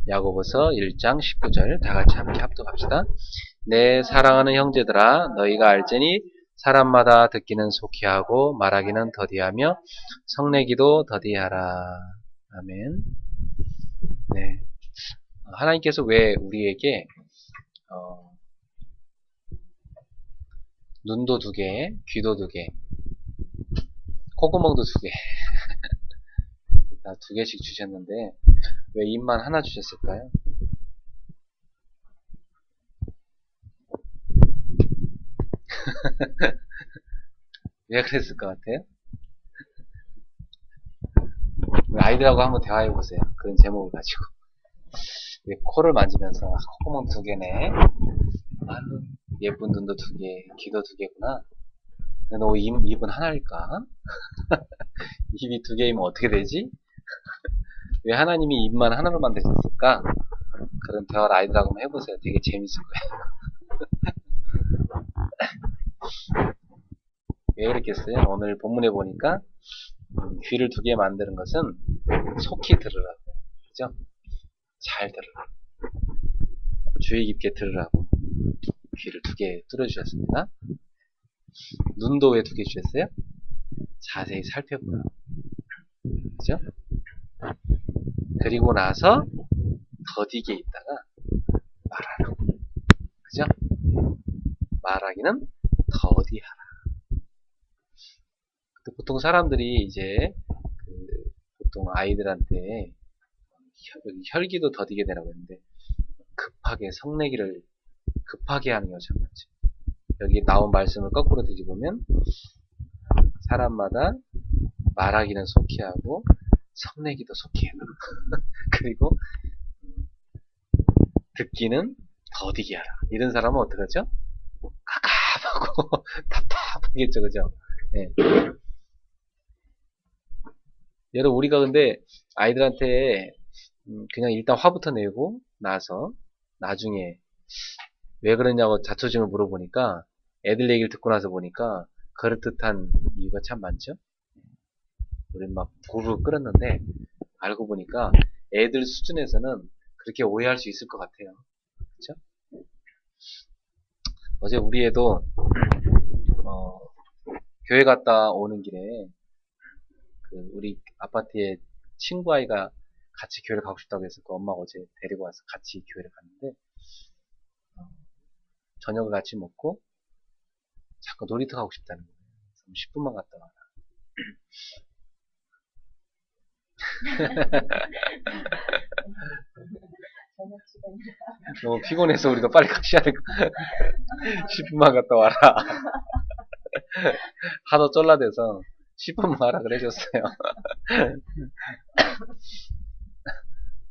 야고보서 1장 19절 다 같이 함께 합독합시다. 내 사랑하는 형제들아 너희가 알지니 사람마다 듣기는 속히 하고 말하기는 더디하며 성내기도 더디하라. 아멘. 네. 하나님께서 왜 우리에게 눈도 2개, 귀도 2개, 콧구멍도 2개, 다 2개씩 주셨는데 왜 입만 하나 주셨을까요? 왜 그랬을 것 같아요? 아이들하고 한번 대화해보세요. 그런 제목을 가지고. 코를 만지면서 콧구멍 2개네. 예쁜 눈도 2개, 귀도 2개구나. 근데 너 입은 하나일까? 입이 2개이면 어떻게 되지? 왜 하나님이 입만 하나로 만드셨을까? 그런 대화를 아이들하고 한번 해보세요. 되게 재밌을 거예요. 왜 그랬겠어요? 오늘 본문에 보니까 귀를 2개 만드는 것은 속히 들으라고. 그죠? 잘 들으라고. 주의 깊게 들으라고 귀를 2개 뚫어주셨습니다. 눈도 왜 2개 주셨어요? 자세히 살펴보라고. 그죠? 그리고 나서 더디게 있다가 말하라고. 그죠? 말하기는 더디하라. 보통 사람들이 이제 보통 아이들한테 혈기도 더디게 되라고 했는데 급하게 성내기를 급하게 하는 경우가 참 많죠. 여기 나온 말씀을 거꾸로 뒤집으면 사람마다 말하기는 속히 하고 성내기도 속히 해라. 그리고 듣기는 더디게 하라. 이런 사람은 어떡하죠? 깝깝하고 답답하겠죠. 그죠? 네. 여러분 우리가 근데 아이들한테 그냥 일단 화부터 내고 나서 나중에 왜 그러냐고 자초지종을 물어보니까 애들 얘기를 듣고 나서 보니까 그럴듯한 이유가 참 많죠. 우리 막 고루 끓였는데 알고 보니까 애들 수준에서는 그렇게 오해할 수 있을 것 같아요. 그렇죠? 어제 우리 애도 교회 갔다 오는 길에 우리 아파트에 친구 아이가 같이 교회를 가고 싶다고 해서 그 엄마가 어제 데리고 와서 같이 교회를 갔는데 저녁을 같이 먹고 자꾸 놀이터 가고 싶다는 거예요. 10분만 갔다 와라. 너무 피곤해서 우리가 빨리 가셔야 될 거. 10분만 갔다 와라. 하도 쫄라대서 10분만 하라 그래줬어요.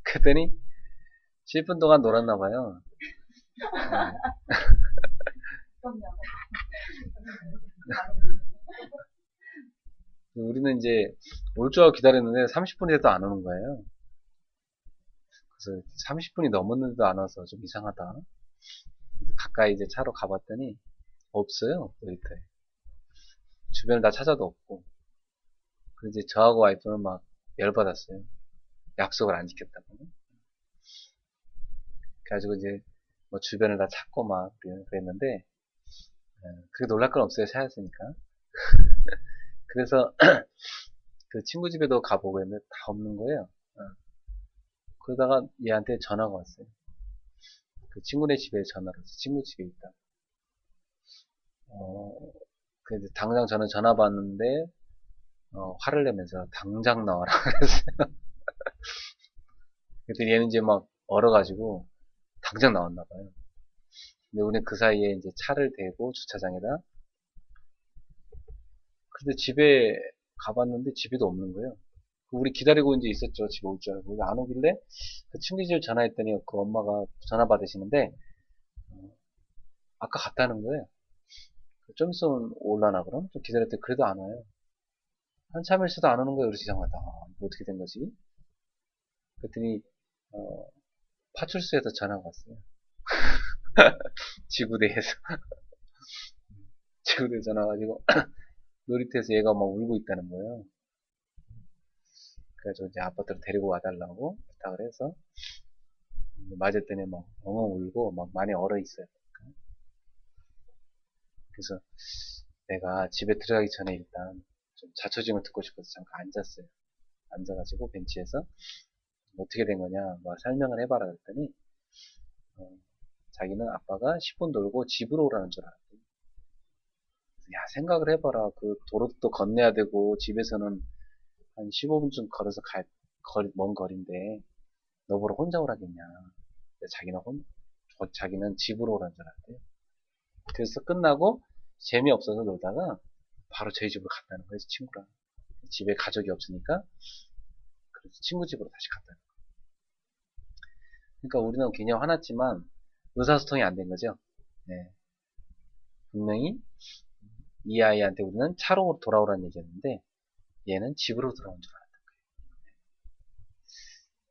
그랬더니 10분 동안 놀았나봐요. 우리는 이제 올 줄 알고 기다렸는데 30분이 돼도 안 오는 거예요. 그래서 30분이 넘었는데도 안 와서 좀 이상하다. 가까이 이제 차로 가봤더니 없어요. 놀이터에. 주변을 다 찾아도 없고. 그래서 이제 저하고 와이프는 막 열받았어요. 약속을 안 지켰다고. 그래가지고 이제 뭐 주변을 다 찾고 막 그랬는데 그게 놀랄 건 없어요. 찾았으니까. 그래서 그 친구 집에도 가보고 했는데 다 없는 거예요. 그러다가 얘한테 전화가 왔어요. 그 친구네 집에 전화를 해서 친구 집에 있다. 그래서 당장 저는 전화 받는데 화를 내면서 당장 나와라 그랬어요. 그랬더니 얘는 이제 막 얼어가지고 당장 나왔나 봐요. 근데 우리는 그 사이에 이제 차를 대고 주차장에다. 근데 집에 가봤는데 집에도 없는 거예요. 우리 기다리고 이제 있었죠. 집에 올 줄 알고. 안 오길래 그 친구 집에 전화했더니 그 엄마가 전화 받으시는데 아까 갔다는 거예요. 좀 있으면 올라나 그럼? 좀 기다렸더니 그래도 안 와요. 한참을 있어도 안 오는 거예요. 그래서 이상하다. 이거 어떻게 된 거지? 그랬더니 파출소에서 전화가 왔어요. 지구대에서. 지구대에 전화 와가지고 놀이터에서 얘가 막 울고 있다는 거예요. 그래서 이제 아파트로 데리고 와달라고 부탁을 해서 맞았더니 막 엉엉 울고 막 많이 얼어 있어요. 그래서 내가 집에 들어가기 전에 일단 좀 자초지종을 듣고 싶어서 잠깐 앉았어요. 앉아가지고 벤치에서 어떻게 된 거냐, 뭐 설명을 해봐라 그랬더니 어, 자기는 아빠가 10분 놀고 집으로 오라는 줄 알았대. 야, 생각을 해봐라. 그 도로도 건너야 되고 집에서는 한 15분쯤 걸어서 먼 거리인데 너 보러 혼자 오라겠냐. 자기는 집으로 오라는 줄 알았대. 그래서 끝나고 재미없어서 놀다가 바로 저희 집으로 갔다는 거예요, 친구랑. 집에 가족이 없으니까 그래서 친구 집으로 다시 갔다는 거예요. 그러니까 우리는 굉장히 화났지만 의사소통이 안 된 거죠. 네. 분명히 이 아이한테 우리는 차로 돌아오라는 얘기였는데 얘는 집으로 돌아온 줄 알았던 거예요.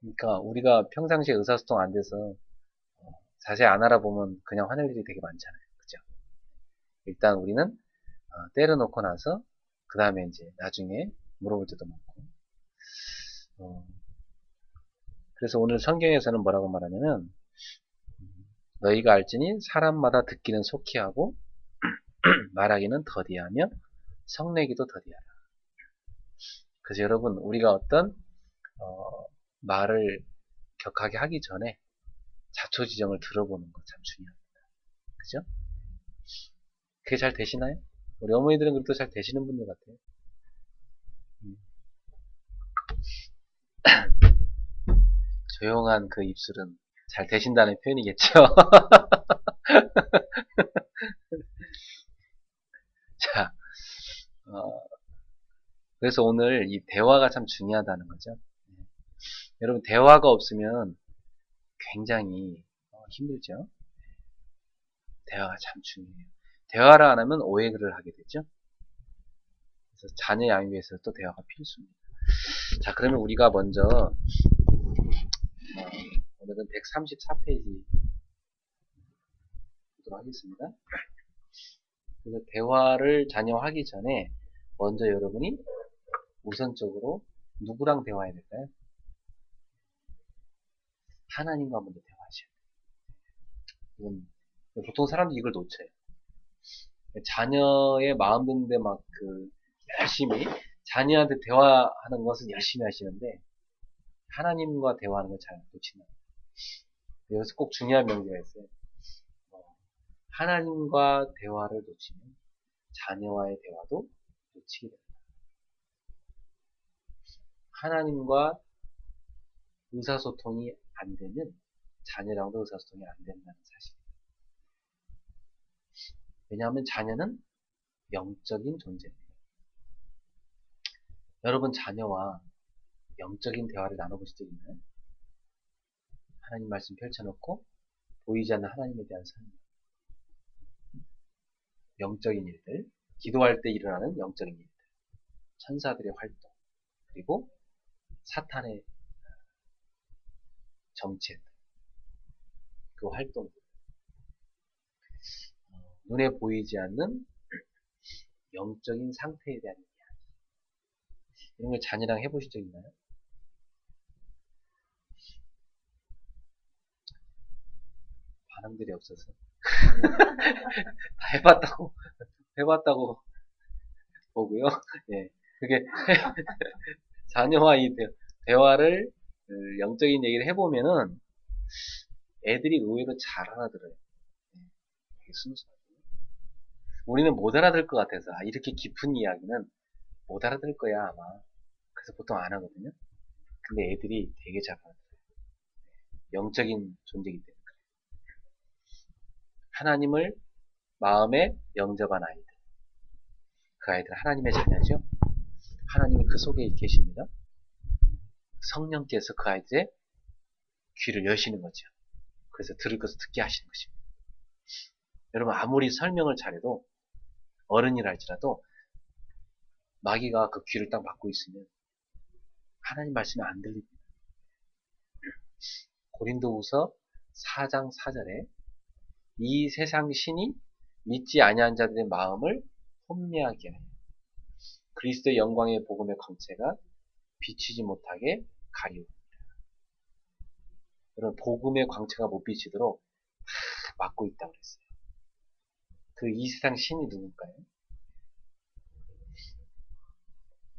그러니까 우리가 평상시에 의사소통 안 돼서 자세히 안 알아보면 그냥 화낼 일이 되게 많잖아요. 그죠? 일단 우리는 때려놓고 나서 그 다음에 이제 나중에 물어볼 때도 많고 그래서 오늘 성경에서는 뭐라고 말하냐면 너희가 알지니 사람마다 듣기는 속히 하고 말하기는 더디하며 성내기도 더디하라. 그래서 여러분 우리가 어떤 말을 격하게 하기 전에 자초지종을 들어보는 거 참 중요합니다. 그죠? 그게 잘 되시나요? 우리 어머니들은 그래도 잘 되시는 분들 같아요. 조용한 그 입술은 잘 되신다는 표현이겠죠? 자, 그래서 오늘 이 대화가 참 중요하다는 거죠. 여러분, 대화가 없으면 굉장히 힘들죠? 대화가 참 중요해요. 대화를 안 하면 오해를 하게 되죠? 그래서 자녀 양육에 위해서 또 대화가 필수입니다. 자, 그러면 우리가 먼저, 오늘은 134페이지 보도록 하겠습니다. 그래서 대화를 자녀와 하기 전에 먼저 여러분이 우선적으로 누구랑 대화해야 될까요? 하나님과 먼저 대화하셔야 돼요. 보통 사람들이 이걸 놓쳐요. 자녀의 마음 듣는데 막 열심히 자녀한테 대화하는 것은 열심히 하시는데 하나님과 대화하는 걸 잘 놓치는 거예요. 여기서 꼭 중요한 명제가 있어요. 하나님과 대화를 놓치면 자녀와의 대화도 놓치게 됩니다. 하나님과 의사소통이 안 되면 자녀랑도 의사소통이 안 된다는 사실. 왜냐하면 자녀는 영적인 존재입니다. 여러분 자녀와 영적인 대화를 나눠보신 적 있나요? 하나님 말씀 펼쳐놓고 보이지 않는 하나님에 대한 설명, 영적인 일들, 기도할 때 일어나는 영적인 일들, 천사들의 활동, 그리고 사탄의 정체, 그 활동, 눈에 보이지 않는 영적인 상태에 대한 이야기, 이런 걸 자녀랑 해보신 적 있나요? 반응들이 없어서 다 해봤다고 보고요. 예, 그게 자녀와 이 대화를 영적인 얘기를 해보면은 애들이 의외로 잘 알아들어요. 되게 순수하고. 우리는 못 알아들 것 같아서 이렇게 깊은 이야기는 못 알아들 거야 아마. 그래서 보통 안 하거든요. 근데 애들이 되게 잘 알아들어요. 영적인 존재이기 때문에. 하나님을 마음에 영접한 아이들. 그 아이들은 하나님의 자녀죠. 하나님이 그 속에 계십니다. 성령께서 그 아이들의 귀를 여시는 거죠. 그래서 들을 것을 듣게 하시는 것입니다. 여러분 아무리 설명을 잘해도 어른이라 할지라도 마귀가 그 귀를 딱 막고 있으면 하나님 말씀이 안 들립니다. 고린도후서 4장 4절에 이 세상 신이 믿지 아니한 자들의 마음을 혼미하게 하여 그리스도의 영광의 복음의 광채가 비치지 못하게 가리웁니다. 그런 복음의 광채가 못 비치도록 다 막고 있다고 그랬어요. 그 이 세상 신이 누굴까요?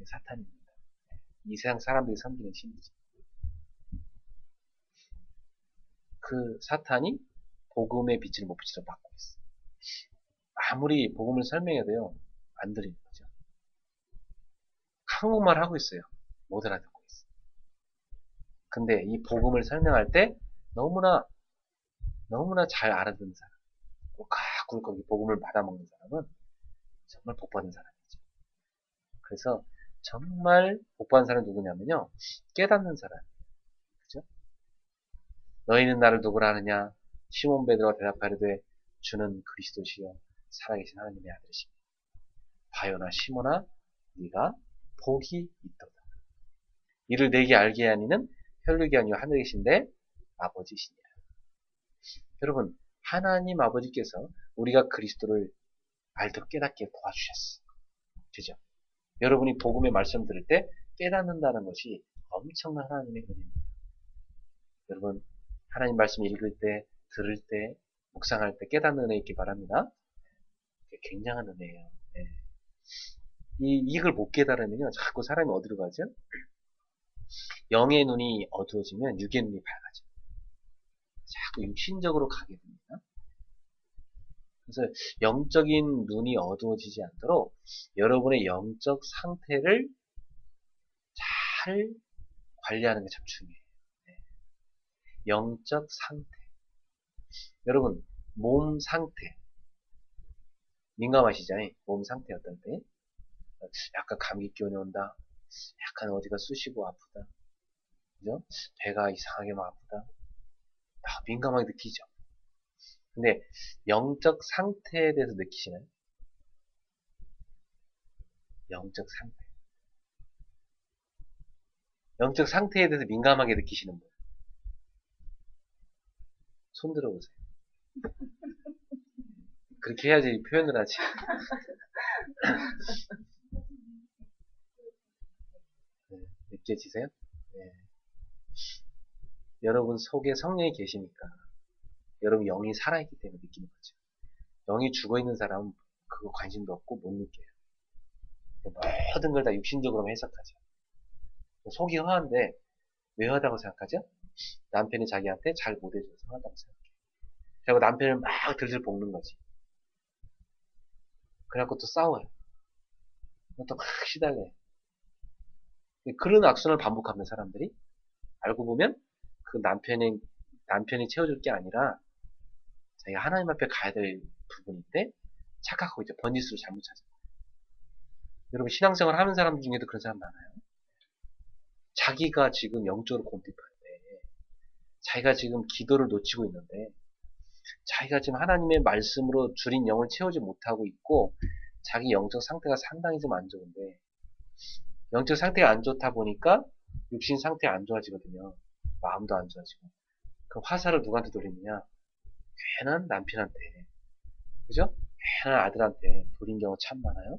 사탄입니다. 이 세상 사람들이 섬기는 신이죠. 그 사탄이 복음의 빛을 못 비치도록 막고 있어요. 아무리 복음을 설명해도요, 안 들리는 거죠. 한국말 하고 있어요. 못 알아듣고 있어요. 근데 이 복음을 설명할 때 너무나 잘 알아듣는 사람, 꿀꺽 복음을 받아먹는 사람은 정말 복받은 사람이죠. 그래서 정말 복받은 사람이 누구냐면요, 깨닫는 사람. 그죠? 너희는 나를 누구라 하느냐? 시몬 베드로가 대답하려되 주는 그리스도시요 살아계신 하나님의 아들이십니다. 바요나 시몬아, 네가 복이 있도다. 이를 내게 알게 하니는 혈육이 아니요 하늘에 계신데 아버지시니라. 여러분, 하나님 아버지께서 우리가 그리스도를 알도록 깨닫게 도와주셨어. 그죠? 여러분이 복음의 말씀 들을 때 깨닫는다는 것이 엄청난 하나님의 은혜입니다. 여러분, 하나님 말씀 읽을 때, 들을 때, 묵상할 때 깨닫는 은혜 있기 바랍니다. 굉장한 은혜예요. 네. 이걸 못 깨달으면요, 자꾸 사람이 어디로 가죠? 영의 눈이 어두워지면 육의 눈이 밝아져요. 자꾸 육신적으로 가게 됩니다. 그래서 영적인 눈이 어두워지지 않도록 여러분의 영적 상태를 잘 관리하는 게 참 중요해요. 네. 영적 상태. 여러분, 몸 상태. 민감하시잖아요. 몸 상태 어떤 때? 약간 감기 기운이 온다. 약간 어디가 쑤시고 아프다. 그죠? 배가 이상하게 막 아프다. 민감하게 느끼죠. 근데 영적 상태에 대해서 느끼시나요? 영적 상태. 영적 상태에 대해서 민감하게 느끼시는 분. 손 들어보세요. 그렇게 해야지 표현을 하지. 네, 느껴지세요? 네. 여러분 속에 성령이 계시니까 여러분 영이 살아있기 때문에 느끼는 거죠. 영이 죽어있는 사람은 그거 관심도 없고 못 느껴요. 모든 걸 다 육신적으로 해석하죠. 속이 허한데 왜 허하다고 생각하죠? 남편이 자기한테 잘 못해줘서 허하다고 생각해요. 그리고 남편을 막 들들 볶는 거지. 그래갖고 또 싸워요. 또 막 시달려요. 그런 악순환을 반복하는 사람들이 알고 보면 그 남편이 채워줄 게 아니라 자기가 하나님 앞에 가야 될 부분인데 착각하고 이제 번지수를 잘못 찾아요. 여러분 신앙생활 하는 사람 중에도 그런 사람 많아요. 자기가 지금 영적으로 곤핍한데 자기가 지금 기도를 놓치고 있는데 자기가 지금 하나님의 말씀으로 줄인 영을 채우지 못하고 있고 자기 영적 상태가 상당히 좀 안 좋은데 영적 상태가 안 좋다 보니까 육신 상태가 안 좋아지거든요. 마음도 안 좋아지고 그 화살을 누구한테 돌리느냐? 괜한 남편한테 그죠? 괜한 아들한테 돌린 경우 참 많아요.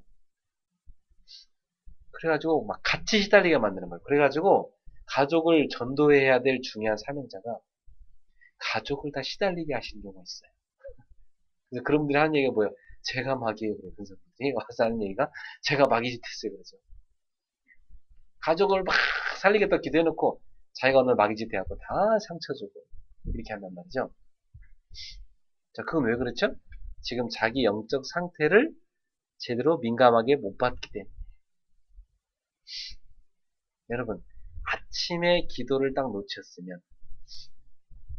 그래가지고 막 같이 시달리게 만드는 거예요. 그래가지고 가족을 전도해야 될 중요한 사명자가 가족을 다 시달리게 하시는 경우가 있어요. 그래서 그런 분들이 하는 얘기가 뭐예요? 제가 마귀예요. 그래요. 그래서 분들이 와서 하는 얘기가 제가 마귀 짓했어요. 그러죠. 가족을 막 살리겠다 기도해놓고 자기가 오늘 마귀 짓해갖고 다 상처 주고 이렇게 한단 말이죠. 자, 그건 왜 그렇죠? 지금 자기 영적 상태를 제대로 민감하게 못 받기 때문에. 여러분, 아침에 기도를 딱 놓쳤으면,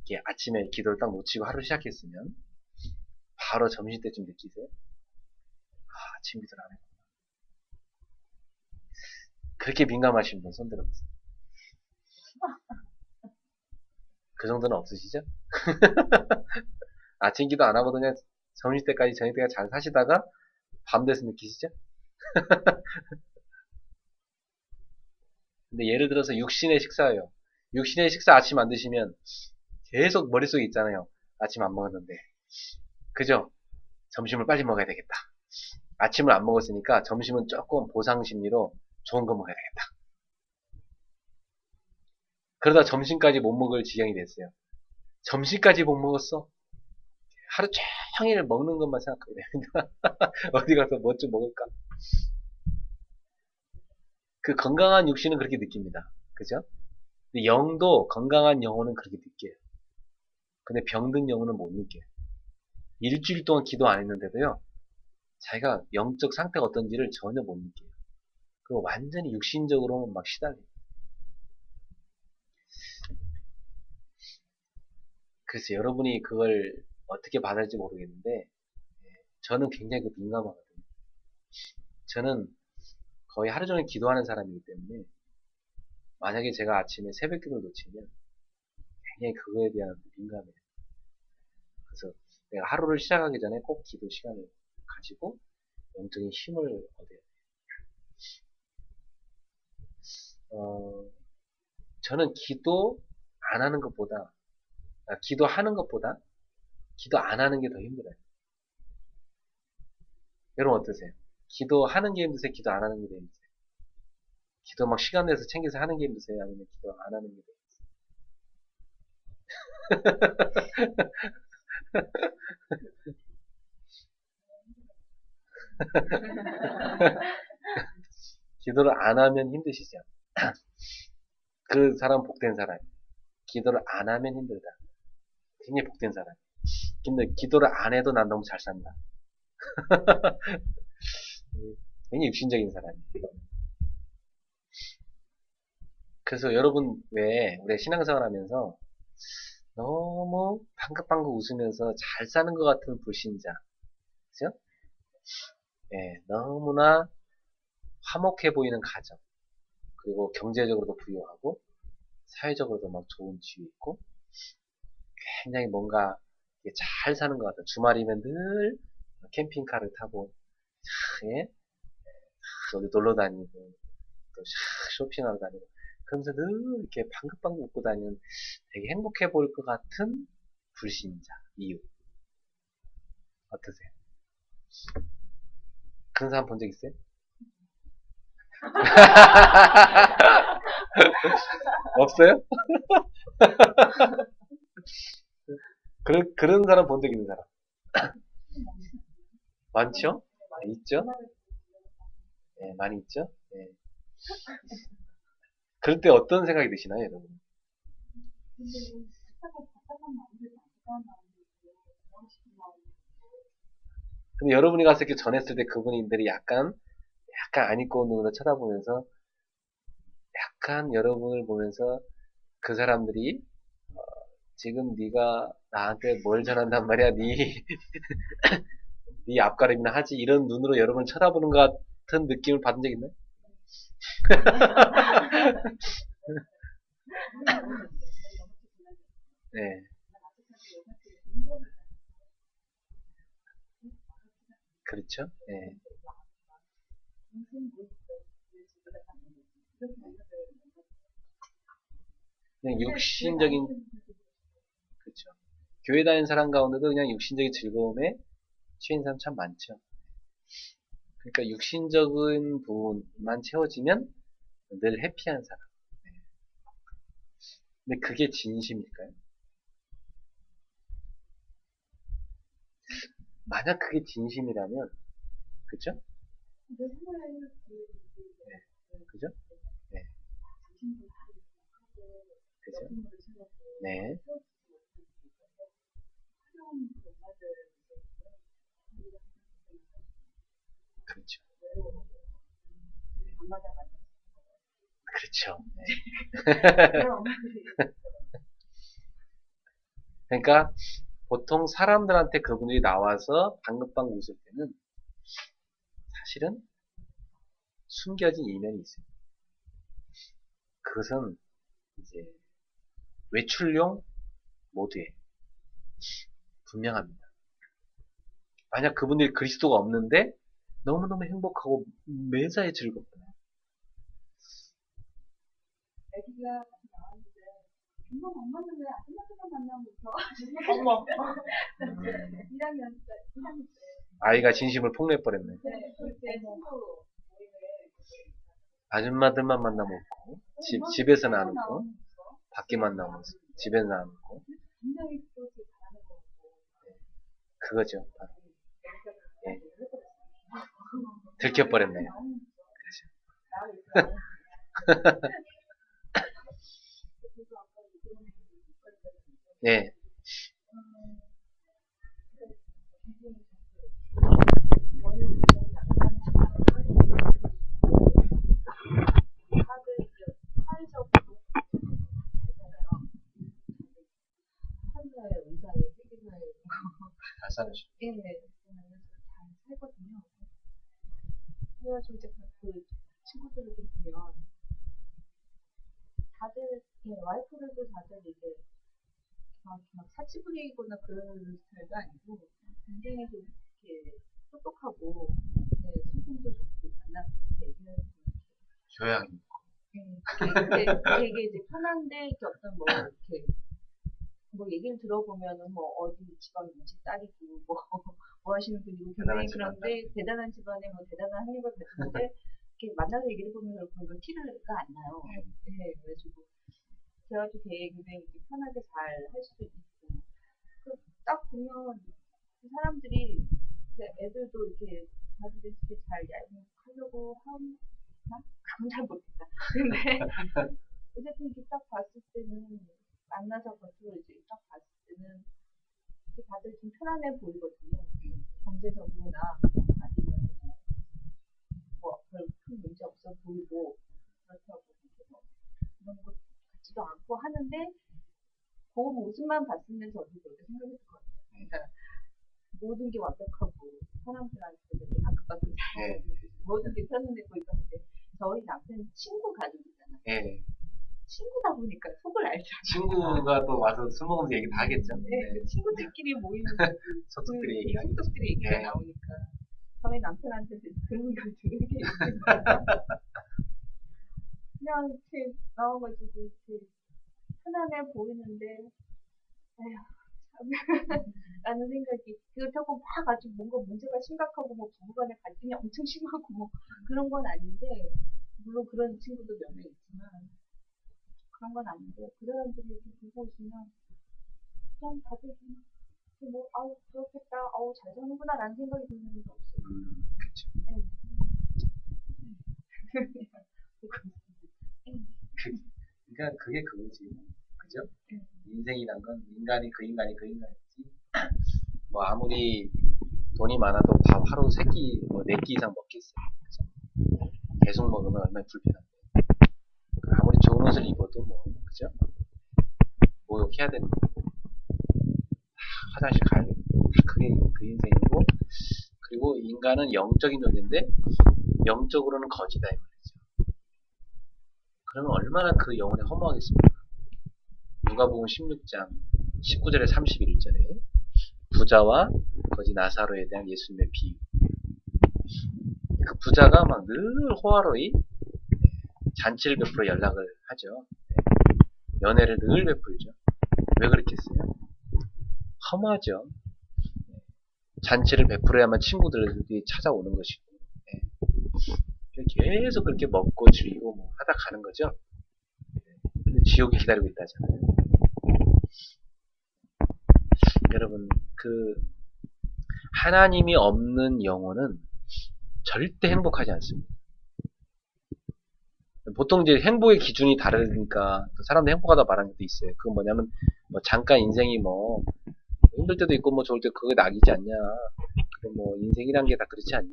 이게 아침에 기도를 딱 놓치고 하루 시작했으면, 바로 점심때쯤 느끼세요? 아침 기도를 안 했구나. 그렇게 민감하신 분 손 들어보세요. 그 정도는 없으시죠? 아침 기도 안 하고 그냥 점심때까지 저녁 때까지 잘 사시다가 밤 돼서 느끼시죠? 근데 예를 들어서 육신의 식사예요. 육신의 식사 아침 안 드시면 계속 머릿속에 있잖아요. 아침 안 먹었는데. 그죠? 점심을 빨리 먹어야 되겠다. 아침을 안 먹었으니까 점심은 조금 보상 심리로 좋은 거 먹어야 되겠다. 그러다 점심까지 못 먹을 지경이 됐어요. 점심까지 못 먹었어. 하루 종일 먹는 것만 생각하게 됩니다. 어디 가서 뭐 좀 먹을까? 그 건강한 육신은 그렇게 느낍니다. 그죠? 근데 영도 건강한 영혼은 그렇게 느껴요. 근데 병든 영혼은 못 느껴요. 일주일 동안 기도 안 했는데도요, 자기가 영적 상태가 어떤지를 전혀 못 느껴요. 그리고 완전히 육신적으로만 막 시달려요. 그래서 여러분이 그걸 어떻게 받아들일지 모르겠는데, 저는 굉장히 그 민감하거든요. 저는 거의 하루 종일 기도하는 사람이기 때문에, 만약에 제가 아침에 새벽 기도를 놓치면, 굉장히 그거에 대한 민감해요. 그래서 내가 하루를 시작하기 전에 꼭 기도 시간을 가지고, 영적인 힘을 얻어야 돼요. 저는 기도 안 하는 것보다, 기도하는 것보다 기도 안 하는 게 더 힘들어요. 여러분 어떠세요? 기도하는 게 힘드세요? 기도 안 하는 게 더 힘드세요? 기도 막 시간 내서 챙겨서 하는 게 힘드세요? 아니면 기도 안 하는 게 더 힘드세요? 기도를 안 하면 힘드시죠? 그 사람 복된 사람. 기도를 안 하면 힘들다. 굉장히 복된 사람. 근데 기도를 안 해도 난 너무 잘 산다. 굉장히 육신적인 사람이에요. 그래서 여러분 왜 우리 신앙생활 하면서 너무 방긋방긋 웃으면서 잘 사는 것 같은 불신자, 그죠? 예, 너무나 화목해 보이는 가정, 그리고 경제적으로도 부유하고 사회적으로도 막 좋은 지위 있고 굉장히 뭔가 잘 사는 것 같아요. 주말이면 늘 캠핑카를 타고 예? 어디 놀러 다니고 또 쇼핑하러 다니고 그러면서 늘 이렇게 방긋방긋 웃고 다니는 되게 행복해 보일 것 같은 불신자 이유 어떠세요? 그런 사람 본 적 있어요? 없어요? 그런 사람 본 적 있는 사람 많죠? 네, 있죠? 네, 많이 있죠? 네. 그럴 때 어떤 생각이 드시나요, 여러분? 근데 여러분이 가서 이렇게 전했을 때 그분들이 약간 안 입고 오는 눈으로 쳐다보면서 약간 여러분을 보면서 그 사람들이 지금 네가 나한테 뭘 전한단 말이야, 네 앞가림이나 하지 이런 눈으로 여러분을 쳐다보는 것 같은 느낌을 받은 적 있나요? 네, 그렇죠. 네. 그냥 육신적인 그렇죠. 교회 다니는 사람 가운데도 그냥 육신적인 즐거움에 취한 사람 참 많죠. 그러니까 육신적인 부분만 채워지면 늘 해피한 사람. 네. 근데 그게 진심일까요? 만약 그게 진심이라면, 그죠? 네, 그죠? 네, 그죠? 네, 그렇죠. 그렇죠. 네. 그러니까 보통 사람들한테 그분들이 나와서 방긋방긋 웃을 때는 사실은 숨겨진 이면이 있어요. 그것은 이제 외출용 모드에 분명합니다. 만약 그분들이 그리스도가 없는데 너무너무 행복하고 매사에 즐겁다. 애기가 같이 나왔는데 정말 엄마는 왜 아줌마들만 만나면 웃어? 어머. 1학년 때 아이가 진심을 폭로해버렸네. 네, 그때 친구 아줌마들만 만나면 웃고 집에서는 안 웃고 밖에만 나오면서 집에서는 안 웃고 굉장히 또 되게 잘하는 것 같고. 그거죠. 바로. 예. 들켜버렸네요. 예. 다들 이제 사회적으로 살잖아요. 판사에, 의사에, 회계사에, 잘 살으시고. 예, 잘 살거든요. 그래가지고 이제 그 친구들을 좀 보면 다들, 예, 와이프들도 다들 이제 막 사치 부리거나 그런 스타일도 아니고 굉장히 좀 이렇게 똑똑하고, 예, 성품도 좋고 만나서 얘기를 교양이. 되게 이제 편한데 이렇게 어떤 뭐 이렇게 뭐 얘기를 들어보면은 뭐 어디 집안 음식 딸이고 뭐 하시는 분이고 굉장히 그런데 대단한 집안에 뭐 대단한 학력을 가지는데 이렇게 만나서 얘기를 보면 그런 티가 안 나요. 네, 그래가지고 제가 좀 되게 굉장히 편하게 잘 할 수도 있고 딱 보면 그 사람들이 이제 애들도 이렇게 다들 이렇게 잘 얄미우려고 하나? 그건 잘 모르겠다. 근데 어쨌든 이렇게 딱 봤을 때는 만나서 겉으로 이제 딱 봤을 때는 다들 좀 편안해 보이거든요. 경제적으로나 아니면 뭐별 문제 없어 보이고 그렇다고 뭐 그런 것 같지도 않고 하는데 그 모습만 봤으면 저도 그렇게 생각했을 것 같아요. 그러니까 모든 게 완벽하고 사람들한테 되게 가깝게 잘 모든 게 편안해고 있었는데 저희 남편 친구 가족이잖아요. 예. 친구다 보니까 속을 알죠. 친구가 또 와서 술 먹으면서 얘기 다 하겠죠. 네, 친구들끼리 모이는 속속들이 속속들이 얘기가 나오니까 저희 남편한테 그런 걸 들은 게 있는 거예요. 그냥 이렇게 나와가지고 이렇게 편안해 보이는데 에휴 참 라는 생각이 그렇다고 막 아주 뭔가 문제가 심각하고 뭐 부부간의 갈등이 엄청 심하고 뭐 그런 건 아닌데 물론 그런 친구도 몇 명 있지만 그런 건 아닌데 그 사람들이 이렇게 보고 있으면 그냥 다들 뭐 아우 그렇겠다 아우 잘 사는구나 라는 생각이 드는 적도 없어요. 그쵸. 네. 그러니까 그게 그거지. 그죠? 인생이란 건 인간이 그 인간이지. 뭐 아무리 돈이 많아도 밥 하루 뭐 4끼 이상 먹겠어요. 그죠? 계속 먹으면 얼마나 불편한데. 아무리 좋은 옷을 입어도 뭐, 그죠? 목욕해야 되는 거. 화장실 가야 되는 거. 그게 그 인생이고, 그리고 인간은 영적인 존재인데, 영적으로는 거지다, 이 말이죠. 그러면 얼마나 그 영혼이 허무하겠습니까? 누가복음 16장 19절에 31절에 부자와 거지 나사로에 대한 예수님의 비유. 그 부자가 막 늘 호화로이 잔치를 베풀어 연락을 하죠. 연애를 늘 베풀죠. 왜 그렇겠어요? 허무하죠. 잔치를 베풀어야만 친구들이 찾아오는 것이고 계속 그렇게 먹고 즐기고 뭐 하다 가는 거죠. 근데 지옥이 기다리고 있다잖아요. 여러분 그 하나님이 없는 영혼은 절대 행복하지 않습니다. 보통 이제 행복의 기준이 다르니까 사람들이 행복하다 말하는 것도 있어요. 그건 뭐냐면 뭐 잠깐 인생이 뭐 힘들 때도 있고 뭐 좋을 때 그게 낙이지 않냐. 그리고 뭐 인생이란 게 다 그렇지 않냐.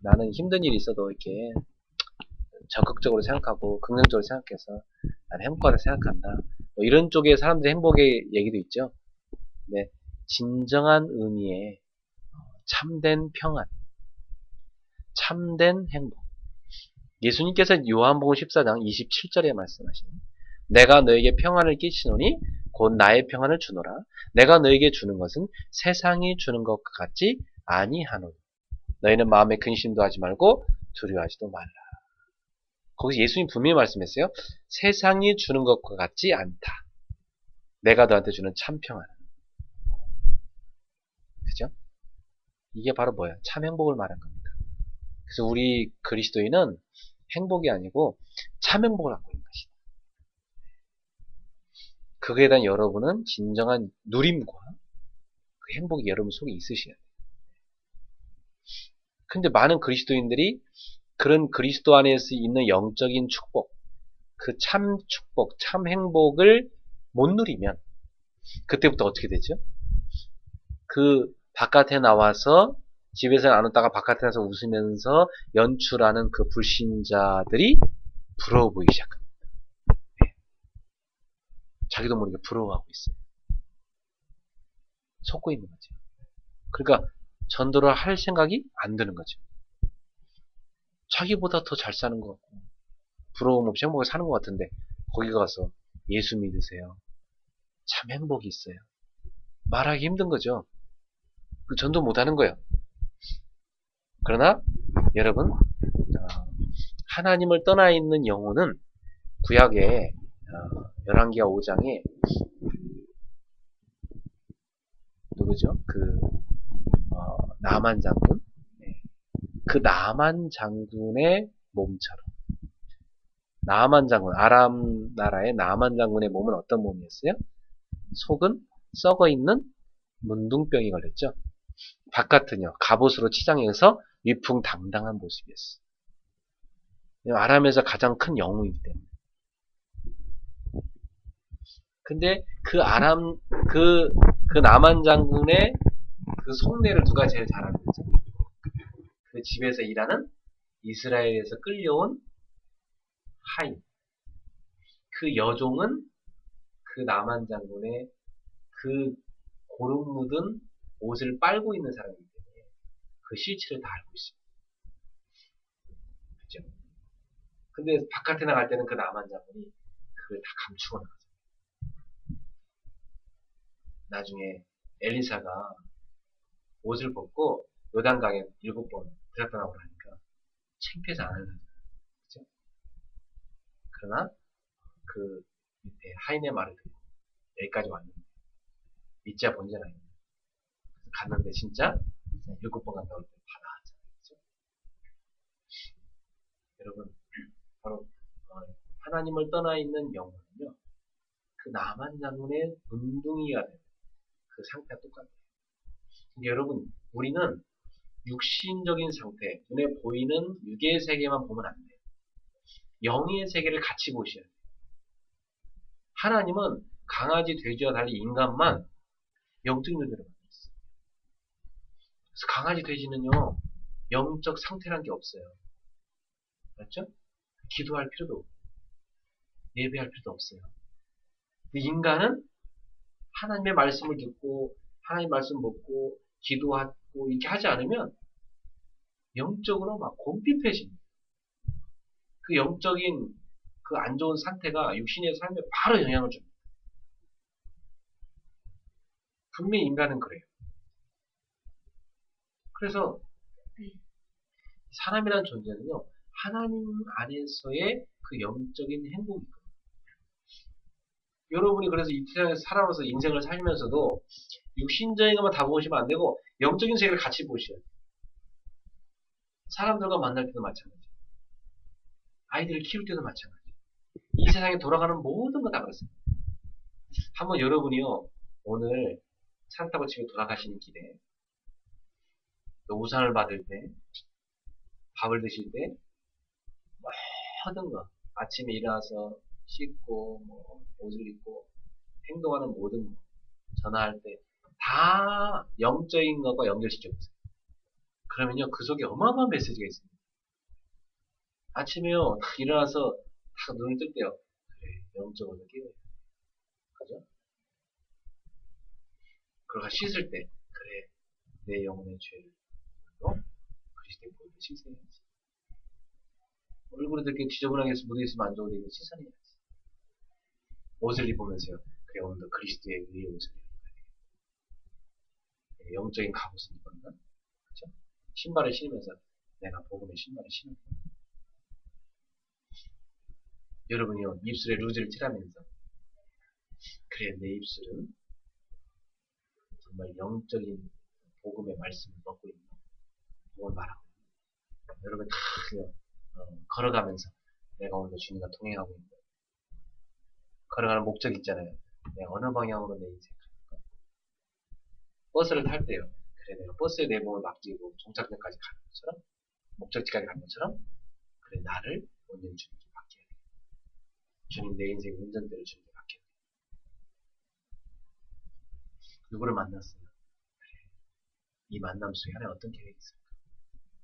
나는 힘든 일이 있어도 이렇게 적극적으로 생각하고 긍정적으로 생각해서 난 행복하다 생각한다. 뭐 이런 쪽의 사람들의 행복의 얘기도 있죠. 네, 진정한 의미의 참된 평안, 참된 행복. 예수님께서 요한복음 14장 27절에 말씀하시는 내가 너에게 평안을 끼치노니 곧 나의 평안을 주노라. 내가 너에게 주는 것은 세상이 주는 것과 같지 아니하노니 너희는 마음에 근심도 하지 말고 두려워하지도 말라. 거기서 예수님 분명히 말씀했어요. 세상이 주는 것과 같지 않다. 내가 너한테 주는 참 평안. 그죠? 이게 바로 뭐야? 참 행복을 말한 겁니다. 그래서 우리 그리스도인은 행복이 아니고 참 행복을 갖고 있는 것이다. 그거에 대한 여러분은 진정한 누림과 그 행복이 여러분 속에 있으셔야 돼요. 근데 많은 그리스도인들이 그런 그리스도 안에서 있는 영적인 축복, 그 참 축복, 참 행복을 못 누리면 그때부터 어떻게 되죠? 그 바깥에 나와서 집에서 안 웃다가 바깥에 나서 웃으면서 연출하는 그 불신자들이 부러워 보이기 시작합니다. 네. 자기도 모르게 부러워하고 있어요. 속고 있는 거죠. 그러니까 전도를 할 생각이 안 드는 거죠. 자기보다 더 잘 사는 것 같고 부러움 없이 행복하게 사는 것 같은데 거기 가서 예수 믿으세요. 참 행복이 있어요. 말하기 힘든 거죠. 그 전도 못하는 거예요. 그러나 여러분 하나님을 떠나 있는 영혼은 구약의 열왕기하 5장에 누구죠? 나만 장군. 그 나만 장군의 몸처럼 나만 장군, 아람 나라의 나만 장군의 몸은 어떤 몸이었어요? 속은 썩어 있는 문둥병이 걸렸죠. 바깥은요 갑옷으로 치장해서 위풍당당한 모습이었어요. 아람에서 가장 큰 영웅이기 때문에. 근데 그 나만 장군의 그 속내를 누가 제일 잘 아는 거죠? 그 집에서 일하는 이스라엘에서 끌려온 하인. 그 여종은 그 나만 장군의 그 고름 묻은 옷을 빨고 있는 사람이기 때문에 그 실체를 다 알고 있습니다. 그죠? 근데 바깥에 나갈 때는 그 나만 장군이 그걸 다 감추고 나가죠. 나중에 엘리사가 옷을 벗고 요단강에 7번 들었다 나오고 하니까 창피해서 안 하려고. 그죠? 그러나 그 밑에 하인의 말을 듣고 여기까지 왔는데 믿자 본전 아닙니다. 갔는데 진짜 7번 갔다 올 때 다 나왔잖아요. 그죠? 여러분 바로 하나님을 떠나 있는 영혼은요 그 나만 장군의 문둥이가 되는 그 상태와 똑같아요. 근데 여러분 우리는 육신적인 상태, 눈에 보이는 육의 세계만 보면 안 돼요. 영의 세계를 같이 보셔야 돼요. 하나님은 강아지, 돼지와 달리 인간만 영적인 존재로 만들었어요. 그래서 강아지, 돼지는요 영적 상태란 게 없어요. 맞죠? 기도할 필요도 없고 예배할 필요도 없어요. 인간은 하나님의 말씀을 듣고 하나님의 말씀 먹고 기도하고 이렇게 하지 않으면 영적으로 막 곰핍해집니다. 그 영적인 그 안 좋은 상태가 육신의 삶에 바로 영향을 줍니다. 분명히 인간은 그래요. 그래서 사람이라는 존재는요 하나님 안에서의 그 영적인 행복이거든요. 여러분이 그래서 이 세상에서 살아오면서 인생을 살면서도 육신적인 것만 다 보시면 안 되고 영적인 세계를 같이 보셔야 돼요. 사람들과 만날 때도 마찬가지. 아이들을 키울 때도 마찬가지. 이 세상에 돌아가는 모든 거 다 그렇습니다. 한번 여러분이요 오늘 차 타고 집에 돌아가시는 길에 우산을 받을 때 밥을 드실 때 모든 거 아침에 일어나서 씻고 뭐 옷을 입고 행동하는 모든 거 전화할 때 다 영적인 것과 연결시켜 보세요. 그러면요 그 속에 어마어마한 메시지가 있습니다. 아침에요 딱 일어나서 딱 눈을 뜰 때요 그래 영적으로 깨워요. 그죠? 그러고 씻을 때 그래 내 영혼의 죄를 그리스도의 보혈로 씻어야지. 얼굴에 이렇게 지저분하게 묻어있으면 안 좋은데 이거 씻어내야지. 옷을 입으면서요 그래 오늘도 그리스도의 의의 옷을 입어야 영적인 갑옷을 입었나? 그죠? 신발을 신으면서 내가 복음의 신발을 신었다. 여러분이요 입술에 루즈를 칠하면서 그래 내 입술은 정말 영적인 복음의 말씀을 먹고 있는 복음을 말하고 있는 여러분 다 걸어가면서 내가 오늘 주님과 동행하고 있는 걸어가는 목적 있잖아요. 내가 어느 방향으로 내 인생 갈까? 버스를 탈 때요. 그래, 내가 버스에 내 몸을 맡기고 종착역까지 가는 것처럼, 목적지까지 가는 것처럼, 그래, 나를 오늘 주님께 맡겨야 돼. 주님 내 인생 운전대를 주님께 맡겨야 돼. 누구를 만났어요? 이 만남 속에 하나님 어떤 계획이 있을까?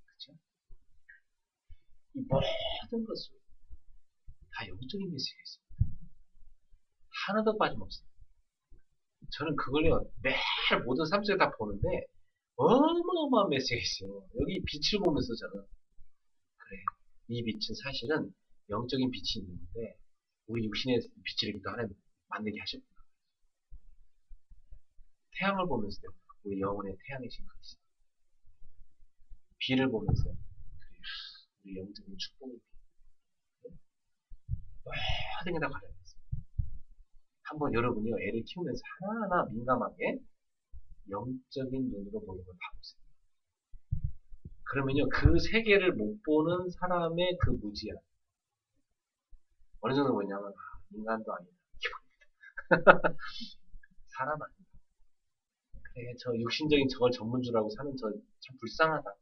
그쵸? 이 모든 것은 다 영적인 메시지가 있습니다. 하나도 빠짐없어요. 저는 그걸요, 매일 모든 삶 속에 다 보는데, 어마어마한 메시지가 있어요. 여기 빛을 보면서 저는, 그래, 이 빛은 사실은 영적인 빛이 있는데, 우리 육신의 빛을 이렇게 하나님 만들게 하셨구나. 태양을 보면서도 우리 영혼의 태양이신 그리스도. 비를 보면서, 그래, 우리 영적인 축복의 빛. 모든 게 다 가려졌어요. 한번 여러분이요, 애를 키우면서 하나하나 민감하게 영적인 눈으로 보는 걸 봐보세요. 그러면요, 그 세계를 못 보는 사람의 그 무지함. 어느 정도 뭐냐면, 인간도 아니다. 사람 아니다. 그래, 저 육신적인 저걸 전문주라고 사는 저 참 불쌍하다.